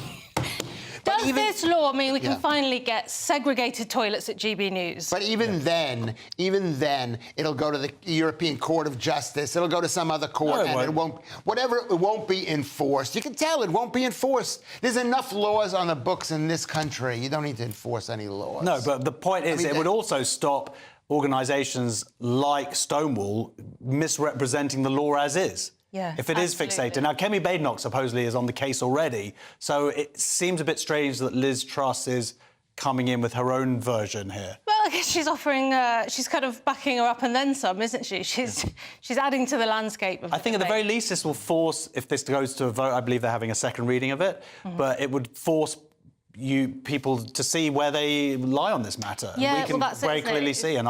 Speaker 3: Does this law mean we can finally get segregated toilets at GB News?
Speaker 4: But even then, it'll go to the European Court of Justice. It'll go to some other court, and it won't be enforced. You can tell it won't be enforced. There's enough laws on the books in this country. You don't need to enforce any laws.
Speaker 2: No, but the point is, it would also stop organisations like Stonewall misrepresenting the law as is.
Speaker 3: Yeah,
Speaker 2: if it is fixated. Now, Kemi Badenoch supposedly is on the case already, so it seems a bit strange that Liz Truss is coming in with her own version here.
Speaker 3: Well, I guess she's offering... she's kind of backing her up and then some, isn't she? She's adding to the landscape of
Speaker 2: I think at the very least this will force, if this goes to a vote, I believe they're having a second reading of it, but it would force people to see where they lie on this matter.
Speaker 3: Yeah,
Speaker 2: we can very clearly see, and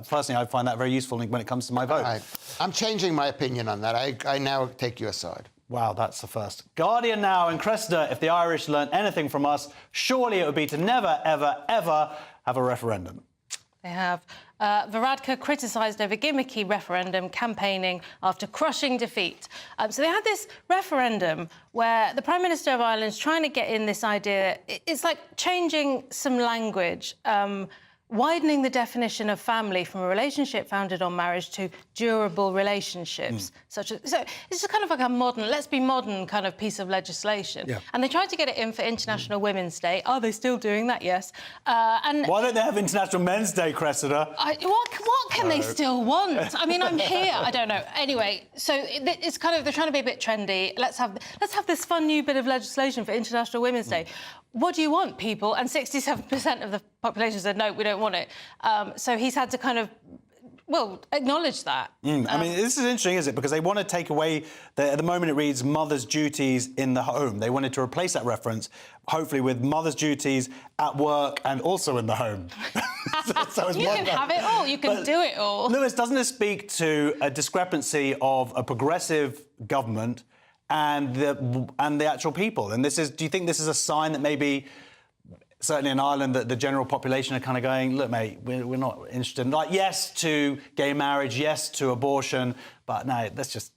Speaker 2: personally, I find that very useful when it comes to my vote.
Speaker 4: Right. I'm changing my opinion on that. I now take your side.
Speaker 2: Wow, that's the first. Guardian now, and Cressida, if the Irish learn anything from us, surely it would be to never, ever, ever have a referendum.
Speaker 3: They have. Varadkar criticised over gimmicky referendum campaigning after crushing defeat. So they had this referendum where the Prime Minister of Ireland's trying to get in this idea. It's like changing some language, widening the definition of family from a relationship founded on marriage to durable relationships. So it's just kind of like a modern, let's be modern kind of piece of legislation.
Speaker 2: Yeah.
Speaker 3: And they tried to get it in for International Women's Day. Are they still doing that? Yes. And
Speaker 2: why don't they have International Men's Day, Cressida?
Speaker 3: what can they still want? I mean, I'm here. I don't know. Anyway, so it's kind of, they're trying to be a bit trendy. Let's have this fun new bit of legislation for International Women's Day. What do you want, people? And 67% of the population said, no, we don't want it. So he's had to kind of, well, acknowledge that.
Speaker 2: I mean, this is interesting, isn't it? Because they want to take away, at the moment it reads mother's duties in the home. They wanted to replace that reference, hopefully, with mother's duties at work and also in the home. so
Speaker 3: you can have it all. You can do it all.
Speaker 2: Lewis, doesn't this speak to a discrepancy of a progressive government and the actual people? And this is, do you think this is a sign that maybe, certainly in Ireland, that the general population are kind of going, look, mate, we're not interested in, like, yes to gay marriage, yes to abortion, but no, let's just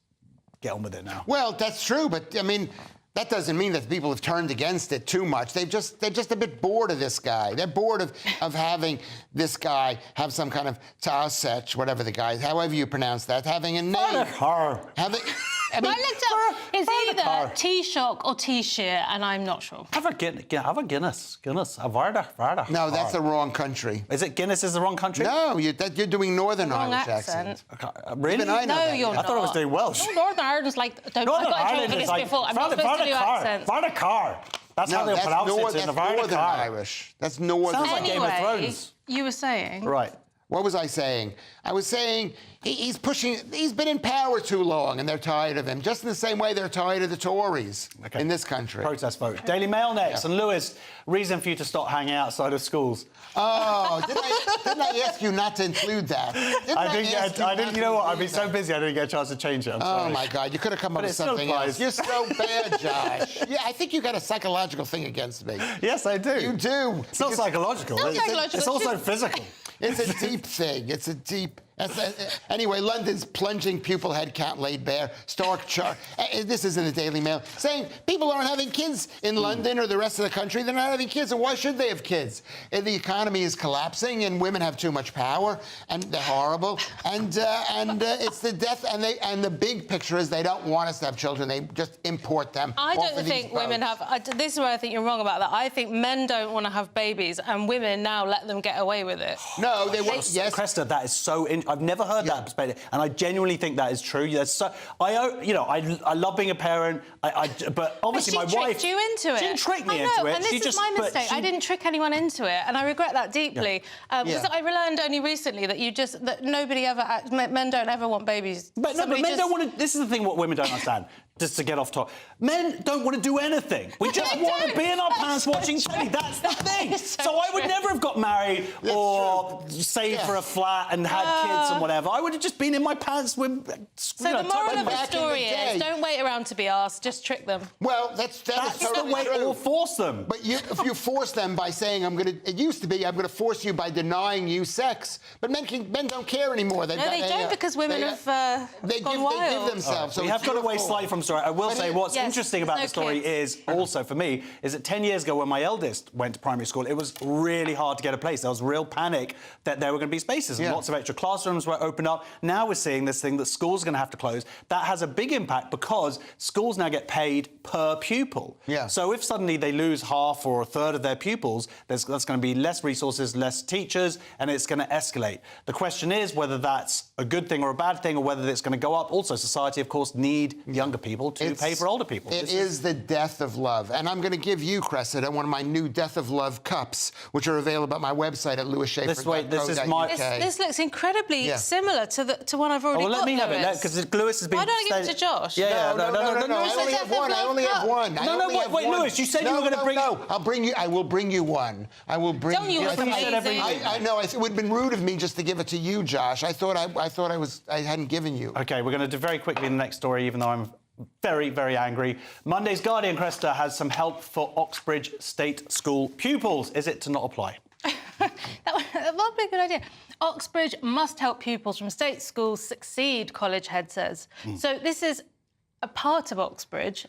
Speaker 2: get on with it now.
Speaker 4: Well, that's true, but I mean, that doesn't mean that people have turned against it too much. They're just a bit bored of this guy. They're bored of having this guy have some kind of Taoiseach, whatever the guy, however you pronounce that, having a name.
Speaker 3: I looked up, it's either Taoiseach or Taoiseach, and I'm not sure.
Speaker 2: Have a Guinness. A Varda.
Speaker 4: No, that's the wrong country.
Speaker 2: Is it Guinness is the wrong country?
Speaker 4: No, you're doing Northern Irish accent.
Speaker 2: Really?
Speaker 4: Even I know
Speaker 3: no,
Speaker 4: that.
Speaker 3: you're not.
Speaker 2: I thought I was doing Welsh.
Speaker 3: No, Northern Ireland's like...
Speaker 2: Northern Ireland is like...
Speaker 3: before. I'm not supposed to do accents.
Speaker 2: Varda. That's how they pronounce it in the Varda.
Speaker 4: Northern Irish. That's Northern
Speaker 2: Sounds like Game of Thrones.
Speaker 3: You were saying...
Speaker 2: Right.
Speaker 4: What was I saying? I was saying he's been in power too long and they're tired of him, just in the same way they're tired of the Tories in this country.
Speaker 2: Protest vote. Daily Mail next. And Lewis, reason for you to stop hanging outside of schools.
Speaker 4: Oh, didn't I ask you not to include that?
Speaker 2: I didn't, you know what, I've been so busy I didn't get a chance to change it. I'm sorry.
Speaker 4: Oh, my God, you could have come up with something else. You're so bad, Josh. Yeah, I think you got a psychological thing against me.
Speaker 2: Yes, I do.
Speaker 4: You do.
Speaker 2: It's not psychological. It's also physical.
Speaker 4: It's a deep thing. It's a deep... Anyway, London's plunging pupil head count laid bare. Stark chart. This isn't a Daily Mail. Saying people aren't having kids in London or the rest of the country. They're not having kids, and why should they have kids? The economy is collapsing, and women have too much power, and they're horrible. And it's the death. And the big picture is they don't want us to have children. They just import them.
Speaker 3: I don't think women have. This is where I think you're wrong about that. I think men don't want to have babies, and women now let them get away with it.
Speaker 4: No, they want. Yes,
Speaker 2: Cressida, that is so. I've never heard that perspective, and I genuinely think that is true. I love being a parent, but obviously
Speaker 3: but she
Speaker 2: my wife
Speaker 3: tricked you into it.
Speaker 2: She didn't trick me
Speaker 3: I know,
Speaker 2: into it.
Speaker 3: And this is my mistake. I didn't trick anyone into it, and I regret that deeply. Because I learned only recently that nobody ever, men don't ever want babies.
Speaker 2: But men don't want to. This is the thing. What women don't understand. Just to get off top, men don't want to do anything. We just want to be in our pants watching telly. That's the thing. So I would never have got married or saved for a flat and had kids and whatever. I would have just been in my pants with.
Speaker 3: So the moral of the story is: don't wait around to be asked. Just trick them.
Speaker 4: Well, that's
Speaker 2: the way, or force them.
Speaker 4: But if you force them by saying it used to be I'm going to force you by denying you sex. But men don't care anymore.
Speaker 3: They don't because women have gone wild.
Speaker 4: They give themselves. So
Speaker 2: we have got away slightly from. I will say what's interesting about the story is also for me is that 10 years ago when my eldest went to primary school, it was really hard to get a place. There was real panic that there were going to be spaces and lots of extra classrooms were opened up. Now we're seeing this thing that schools are going to have to close. That has a big impact because schools now get paid per pupil.
Speaker 4: Yeah.
Speaker 2: So if suddenly they lose half or a third of their pupils, that's going to be less resources, less teachers, and it's going to escalate. The question is whether that's a good thing or a bad thing or whether it's going to go up. Also, society, of course, need younger people to pay for older people.
Speaker 4: It is the death of love. And I'm going to give you, Cressida, one of my new Death of Love cups, which are available at my website at lewisschafer.co.uk.
Speaker 3: This looks incredibly similar to one I've already got.
Speaker 2: Well, let me have it, because Lewis has been...
Speaker 3: Why don't I give it to Josh?
Speaker 4: No, I only have one. I only have one.
Speaker 2: Wait, Lewis, you said you were going to bring...
Speaker 4: No, I will bring you one. I will bring you one. I know, it would have been rude of me just to give it to you, Josh. I thought I hadn't given you.
Speaker 2: OK, we're going to do very quickly the next story, even though I'm very, very angry. Monday's Guardian, Cresta, has some help for Oxbridge State School pupils. Is it to not apply?
Speaker 3: That would be a good idea. Oxbridge must help pupils from state schools succeed, college head says. So this is a part of Oxbridge.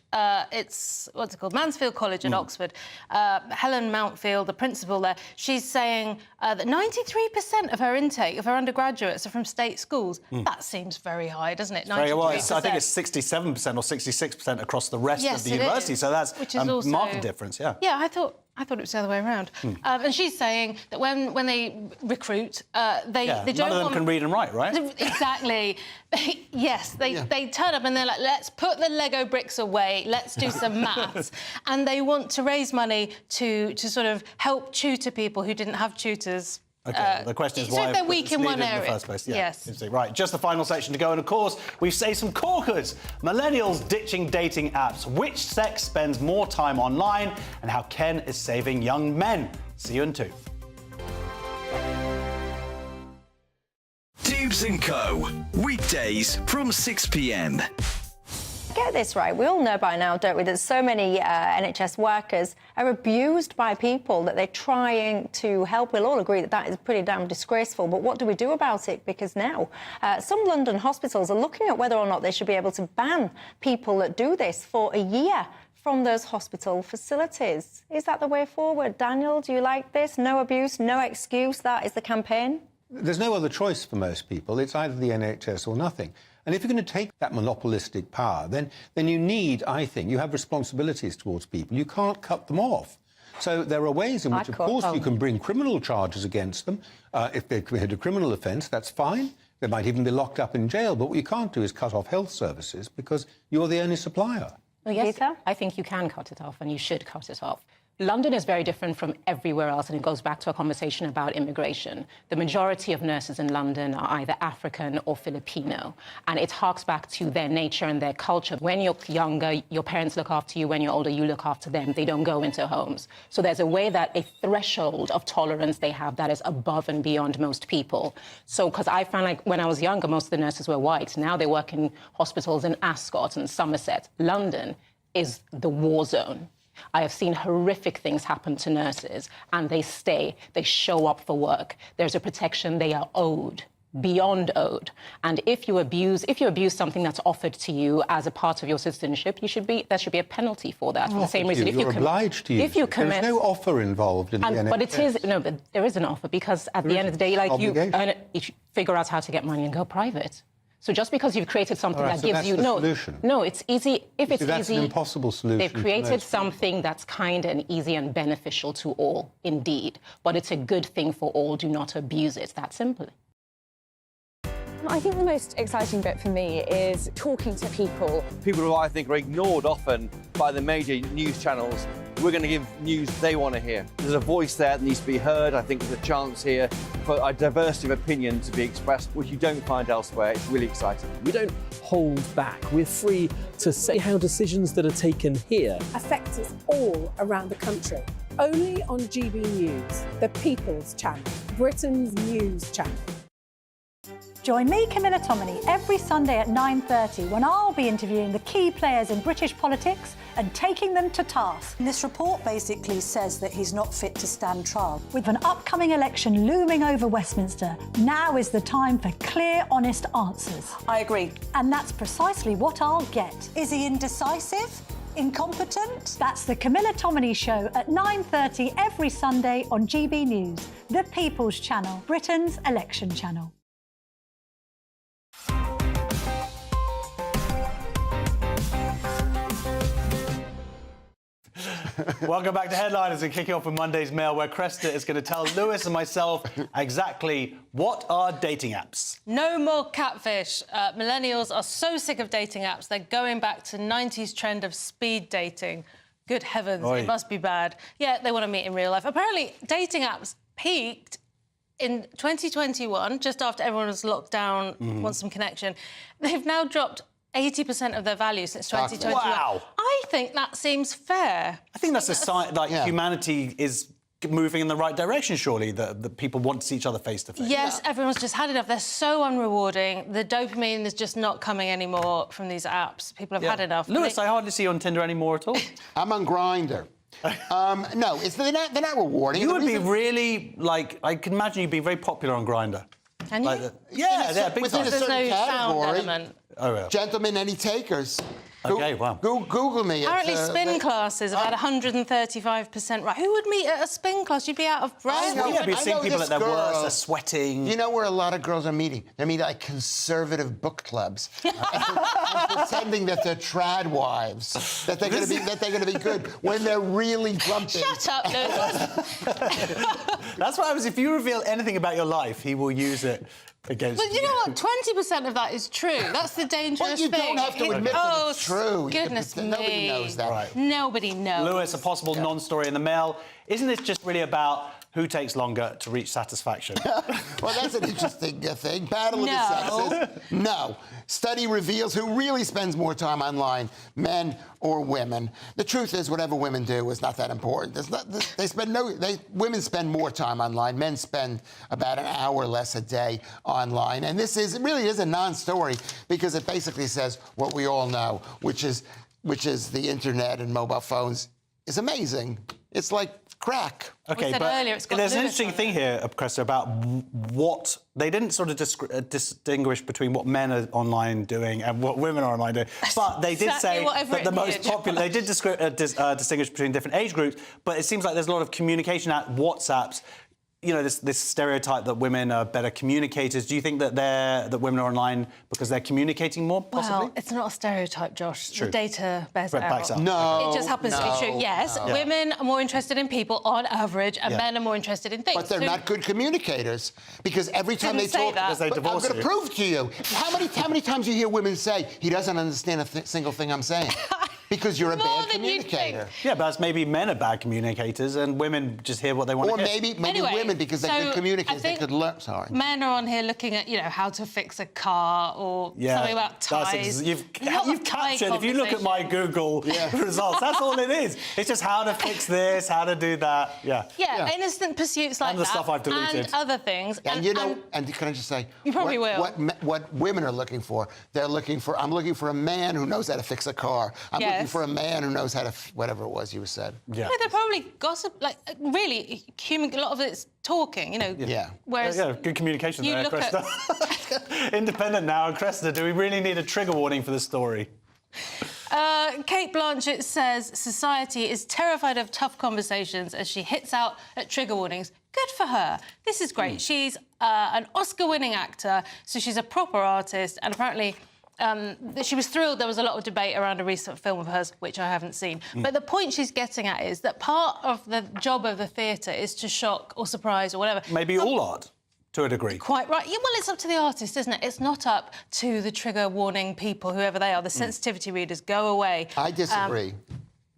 Speaker 3: It's, what's it called, Mansfield College at Oxford. Helen Mountfield, the principal there, she's saying that 93% of her intake, of her undergraduates, are from state schools. That seems very high, doesn't it? 93%.
Speaker 2: Very well. I think it's 67% or 66% across the rest of the university. So that's a marked difference, yeah.
Speaker 3: Yeah, I thought it was the other way around. And she's saying that when they recruit, they don't
Speaker 2: none of them can read and write, right?
Speaker 3: Exactly. Yes, they turn up and they're like, let's put the Lego bricks away, let's do some maths. And they want to raise money to sort of help tutor people who didn't have tutors.
Speaker 2: OK, the question is why
Speaker 3: if they're weak in one area.
Speaker 2: In the first place. Yeah.
Speaker 3: Yes.
Speaker 2: Right, just the final section to go. And, of course, we say some corkers. Millennials ditching dating apps. Which sex spends more time online? And how Ken is saving young men. See you in 2.
Speaker 1: Dubes & Co. Weekdays from 6 p.m.
Speaker 20: Get this right, we all know by now, don't we, that so many NHS workers are abused by people that they're trying to help. We'll all agree that that is pretty damn disgraceful, but what do we do about it? Because now some London hospitals are looking at whether or not they should be able to ban people that do this for a year from those hospital facilities. Is that the way forward? Daniel, do you like this? No abuse, no excuse, that is the campaign?
Speaker 5: There's no other choice for most people. It's either the NHS or nothing. And if you're going to take that monopolistic power, then you need, I think, you have responsibilities towards people. You can't cut them off. So there are ways in which, of course, you can bring criminal charges against them. If they commit a criminal offence, that's fine. They might even be locked up in jail. But what you can't do is cut off health services because you're the only supplier.
Speaker 6: Well, yes, I think you can cut it off and you should cut it off. London is very different from everywhere else, and it goes back to a conversation about immigration. The majority of nurses in London are either African or Filipino, and it harks back to their nature and their culture. When you're younger, your parents look after you. When you're older, you look after them. They don't go into homes. So there's a way that a threshold of tolerance they have that is above and beyond most people. So, because I found like when I was younger, most of the nurses were white. Now they work in hospitals in Ascot and Somerset. London is the war zone. I have seen horrific things happen to nurses, and they stay, they show up for work. There's a protection they are owed, beyond owed. And if you abuse something that's offered to you as a part of your citizenship, there should be a penalty for that. For the same reason,
Speaker 5: you're obliged to use it. There's no offer involved in the NHS.
Speaker 6: But there is an offer, because at the end of the day, like you figure out how to get money and go private. So just because you've created something that gives you no, it's easy. If it's
Speaker 5: that's
Speaker 6: easy,
Speaker 5: an impossible solution.
Speaker 6: They've created something that's kind and easy and beneficial to all, indeed. But it's a good thing for all. Do not abuse it. That simple.
Speaker 22: I think the most exciting bit for me is talking to people.
Speaker 23: People who I think are ignored often by the major news channels. We're going to give news they want to hear. There's a voice there that needs to be heard. I think there's a chance here for a diversity of opinion to be expressed, which you don't find elsewhere. It's really exciting.
Speaker 12: We don't hold back. We're free to say how decisions that are taken here
Speaker 25: affect us all around the country. Only on GBNews, the People's Channel, Britain's news channel.
Speaker 26: Join me, Camilla Tominey, every Sunday at 9:30 when I'll be interviewing the key players in British politics and taking them to task.
Speaker 27: This report basically says that he's not fit to stand trial.
Speaker 26: With an upcoming election looming over Westminster, now is the time for clear, honest answers.
Speaker 27: I agree.
Speaker 26: And that's precisely what I'll get.
Speaker 27: Is he indecisive? Incompetent?
Speaker 26: That's the Camilla Tominey Show at 9:30 every Sunday on GB News, the People's Channel, Britain's election channel.
Speaker 2: Welcome back to Headliners and kicking off with Monday's Mail, where Cresta is going to tell Lewis and myself exactly what are dating apps.
Speaker 3: No more catfish. Millennials are so sick of dating apps, they're going back to 90s trend of speed dating. Good heavens, It must be bad. Yeah, they want to meet in real life. Apparently, dating apps peaked in 2021, just after everyone was locked down, wants some connection. They've now dropped 80% of their value since 2021.
Speaker 2: Wow.
Speaker 3: I think that seems fair.
Speaker 2: I think that's a sign, like, humanity is moving in the right direction, surely, that people want to see each other face to face.
Speaker 3: Yes, everyone's just had enough. They're so unrewarding. The dopamine is just not coming anymore from these apps. People have had enough.
Speaker 2: Lewis, I hardly see you on Tinder anymore at all.
Speaker 4: I'm on Grindr. No, they're not rewarding.
Speaker 2: You would be really, like, I can imagine you'd be very popular on Grindr.
Speaker 3: Can you?
Speaker 4: Within a certain
Speaker 3: no sound
Speaker 4: category.
Speaker 3: element.
Speaker 2: Oh, yeah.
Speaker 4: Gentlemen, any takers?
Speaker 2: OK, wow.
Speaker 4: Google me.
Speaker 3: Apparently spin classes have had 135% right. Who would meet at a spin class? You'd be out of breath.
Speaker 2: You'd be seeing people at their worst, they're sweating.
Speaker 4: You know where a lot of girls are meeting? They're meeting at conservative book clubs and pretending that they're trad wives, that they're going to be good when they're really grumpy.
Speaker 3: Shut up, Lewis.
Speaker 2: That's what happens if you reveal anything about your life. He will use it against you.
Speaker 3: But you know what? 20% of that is true. That's the dangerous thing.
Speaker 4: Well, you don't have to admit that it's true.
Speaker 3: Goodness me.
Speaker 4: Nobody knows that.
Speaker 2: Right.
Speaker 3: Nobody knows.
Speaker 2: Lewis, a possible non-story in the Mail. Isn't this just really about who takes longer to reach satisfaction?
Speaker 4: Well, that's an interesting thing. Battle of the sexes. No. Study reveals who really spends more time online, men or women. The truth is, whatever women do is not that important. Women spend more time online. Men spend about an hour less a day online. And this really is a non-story because it basically says what we all know, which is the internet and mobile phones is amazing. It's like crack.
Speaker 2: OK, but there's an interesting thing here, Cressida, about what... They didn't sort of distinguish between what men are online doing and what women are online doing. But they did say that the most popular... They did distinguish between different age groups, but it seems like there's a lot of communication at WhatsApps. You know, this stereotype that women are better communicators. Do you think that women are online because they're communicating more, possibly?
Speaker 3: Well, it's not a stereotype, Josh.
Speaker 2: True.
Speaker 3: The data bears it out.
Speaker 4: No.
Speaker 3: It just happens to be true. Yes, women are more interested in people on average, and men are more interested in things.
Speaker 4: But they're not good communicators because every time they talk,
Speaker 2: because they divorce
Speaker 4: I'm going to prove to you. How many times you hear women say, "He doesn't understand a single thing I'm saying"? Because you're a bad communicator.
Speaker 2: Yeah, but maybe men are bad communicators and women just hear what they want to hear.
Speaker 4: Or maybe women, because they're good communicators, they could learn. Sorry.
Speaker 3: Men are on here looking at, how to fix a car or something about ties.
Speaker 2: You've captured, if you look at my Google results, that's all it is. It's just how to fix this, how to do that. Yeah,
Speaker 3: innocent pursuits like
Speaker 2: and the stuff I've deleted.
Speaker 3: And other things.
Speaker 4: And can I just say...
Speaker 3: You probably will.
Speaker 4: What women are looking for, I'm looking for a man who knows how to fix a car. I'm looking for a man who knows how to... whatever it was you said.
Speaker 3: Yeah. They're probably gossip, really, a lot of it's talking,
Speaker 4: Yeah.
Speaker 3: Whereas...
Speaker 2: Yeah, good communication there, Cressida. Independent now, and Cressida, do we really need a trigger warning for this story?
Speaker 3: Kate Blanchett says society is terrified of tough conversations as she hits out at trigger warnings. Good for her. This is great. She's an Oscar-winning actor, so she's a proper artist, and apparently... she was thrilled. There was a lot of debate around a recent film of hers, which I haven't seen. But the point she's getting at is that part of the job of the theatre is to shock or surprise or whatever.
Speaker 2: Maybe all art, to a degree.
Speaker 3: Quite right. Yeah, well, it's up to the artist, isn't it? It's not up to the trigger warning people, whoever they are, the sensitivity readers. Go away.
Speaker 4: I disagree.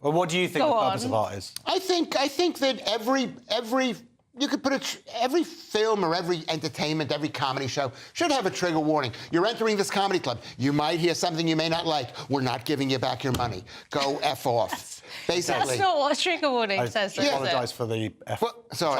Speaker 2: Well, what do you think the purpose of art is?
Speaker 4: I think that every you could put every film or every entertainment, every comedy show should have a trigger warning. You're entering this comedy club. You might hear something you may not like. We're not giving you back your money. Go F off. Basically.
Speaker 3: That's not what a trigger warning says.
Speaker 2: I apologise for the F.
Speaker 4: Sorry.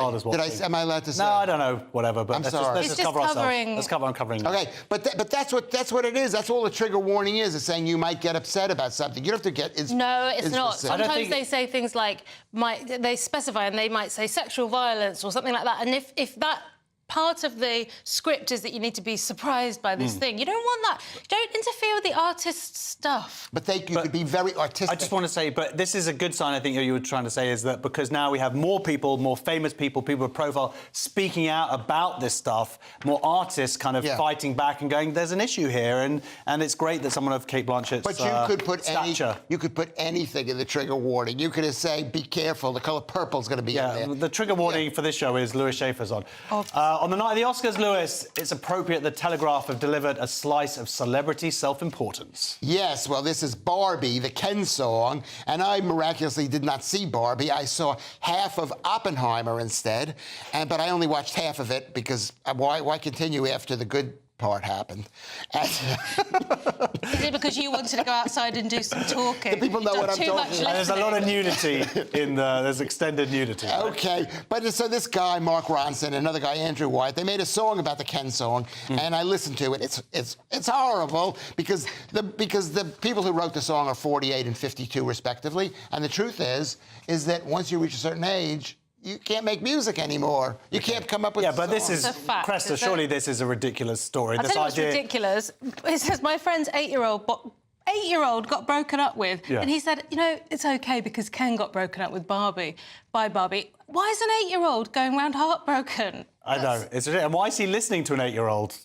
Speaker 4: Am I allowed to say?
Speaker 2: No, I don't know. Whatever. But let's just cover ourselves. Let's cover uncovering.
Speaker 4: Okay, but that's what it is. That's all a trigger warning is. It's saying you might get upset about something. You don't have to get.
Speaker 3: No, it's not. Sometimes they say things like they specify and they might say sexual violence or something like that. And if that part of the script is that you need to be surprised by this thing, you don't want that. Don't interfere with the artist's stuff.
Speaker 4: But you could be very artistic.
Speaker 2: I just want to say, but this is a good sign, I think, you were trying to say, is that because now we have more people, more famous people with profile, speaking out about this stuff, more artists kind of fighting back and going, there's an issue here, and it's great that someone of Kate Blanchett's
Speaker 4: But you could put
Speaker 2: stature.
Speaker 4: You could put anything in the trigger warning. You could say, be careful, the colour purple's going to be in there.
Speaker 2: The trigger warning for this show is Lewis Schaefer's on. On the night of the Oscars, Lewis, it's appropriate the Telegraph have delivered a slice of celebrity self-importance.
Speaker 4: Yes, well, this is Barbie, the Ken song, and I miraculously did not see Barbie. I saw half of Oppenheimer instead, but I only watched half of it because why continue after the good part happened?
Speaker 3: Is it because you wanted to go outside and do some talking?
Speaker 4: The people know what I'm talking about.
Speaker 2: There's a lot of nudity there's extended nudity.
Speaker 4: Okay, but so this guy, Mark Ronson, another guy, Andrew White, they made a song about the Ken song, and I listened to it. It's horrible because the people who wrote the song are 48 and 52 respectively, and the truth is that once you reach a certain age, you can't make music anymore. You can't come up with
Speaker 2: but this is,
Speaker 3: Cresta,
Speaker 2: surely this is a ridiculous story.
Speaker 3: I'll tell you what's ridiculous. It says my friend's 8-year-old got broken up with, and he said, you know, it's OK because Ken got broken up with by Barbie. Why is an 8-year-old going around heartbroken?
Speaker 2: I know. And why is he listening to an 8-year-old?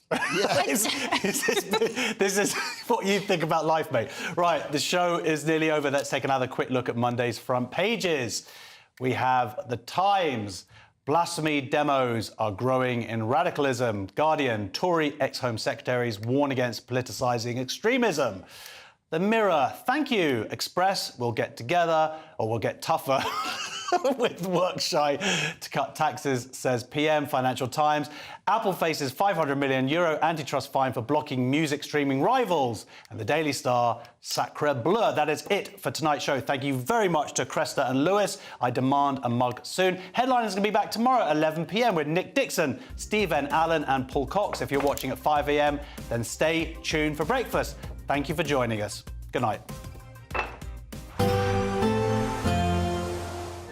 Speaker 2: This is what you think about life, mate. Right, the show is nearly over. Let's take another quick look at Monday's front pages. We have The Times. Blasphemy demos are growing in radicalism. Guardian, Tory ex-Home Secretaries warn against politicising extremism. The Mirror, thank you. Express will get together, or will get tougher with work shy to cut taxes, says PM. Financial Times. Apple faces €500 million antitrust fine for blocking music streaming rivals. And the Daily Star, Sacre Bleu. That is it for tonight's show. Thank you very much to Cresta and Lewis. I demand a mug soon. Headline is going to be back tomorrow at 11 p.m. with Nick Dixon, Stephen Allen and Paul Cox. If you're watching at 5 a.m, then stay tuned for breakfast. Thank you for joining us. Good night.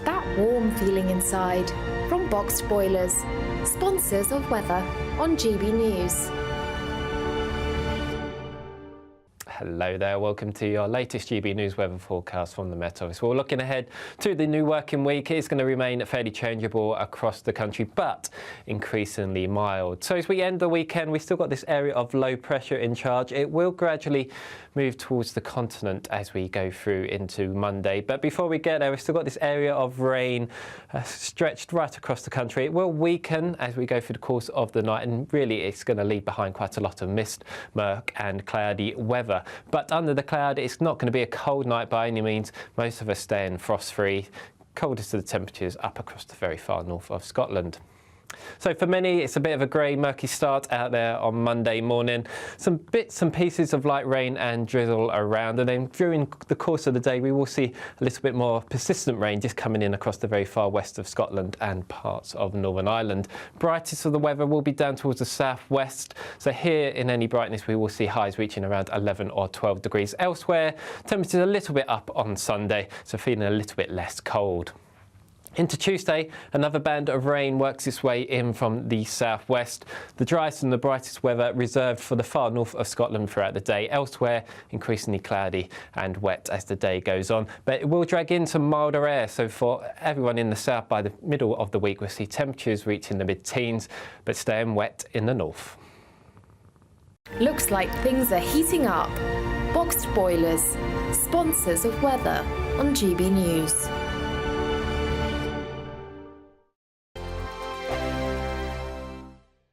Speaker 7: That warm feeling inside from Boxed Boilers, sponsors of weather on GB News.
Speaker 8: Hello there, welcome to your latest GB News weather forecast from the Met Office. Well, looking ahead to the new working week, it's going to remain fairly changeable across the country, but increasingly mild. So as we end the weekend, we've still got this area of low pressure in charge. It will gradually move towards the continent as we go through into Monday. But before we get there, we've still got this area of rain stretched right across the country. It will weaken as we go through the course of the night, and really it's going to leave behind quite a lot of mist, murk and cloudy weather. But under the cloud, it's not going to be a cold night by any means. Most of us staying frost-free. Coldest of the temperatures up across the very far north of Scotland. So for many, it's a bit of a grey, murky start out there on Monday morning. Some bits and pieces of light rain and drizzle around, and then during the course of the day, we will see a little bit more persistent rain just coming in across the very far west of Scotland and parts of Northern Ireland. Brightest of the weather will be down towards the southwest. So here in any brightness, we will see highs reaching around 11 or 12 degrees. Elsewhere, temperatures a little bit up on Sunday, so feeling a little bit less cold. Into Tuesday, another band of rain works its way in from the southwest. The driest and the brightest weather reserved for the far north of Scotland throughout the day. Elsewhere, increasingly cloudy and wet as the day goes on. But it will drag in some milder air, so for everyone in the south, by the middle of the week, we'll see temperatures reaching the mid-teens, but staying wet in the north.
Speaker 7: Looks like things are heating up. Boxed Boilers, sponsors of weather on GB News.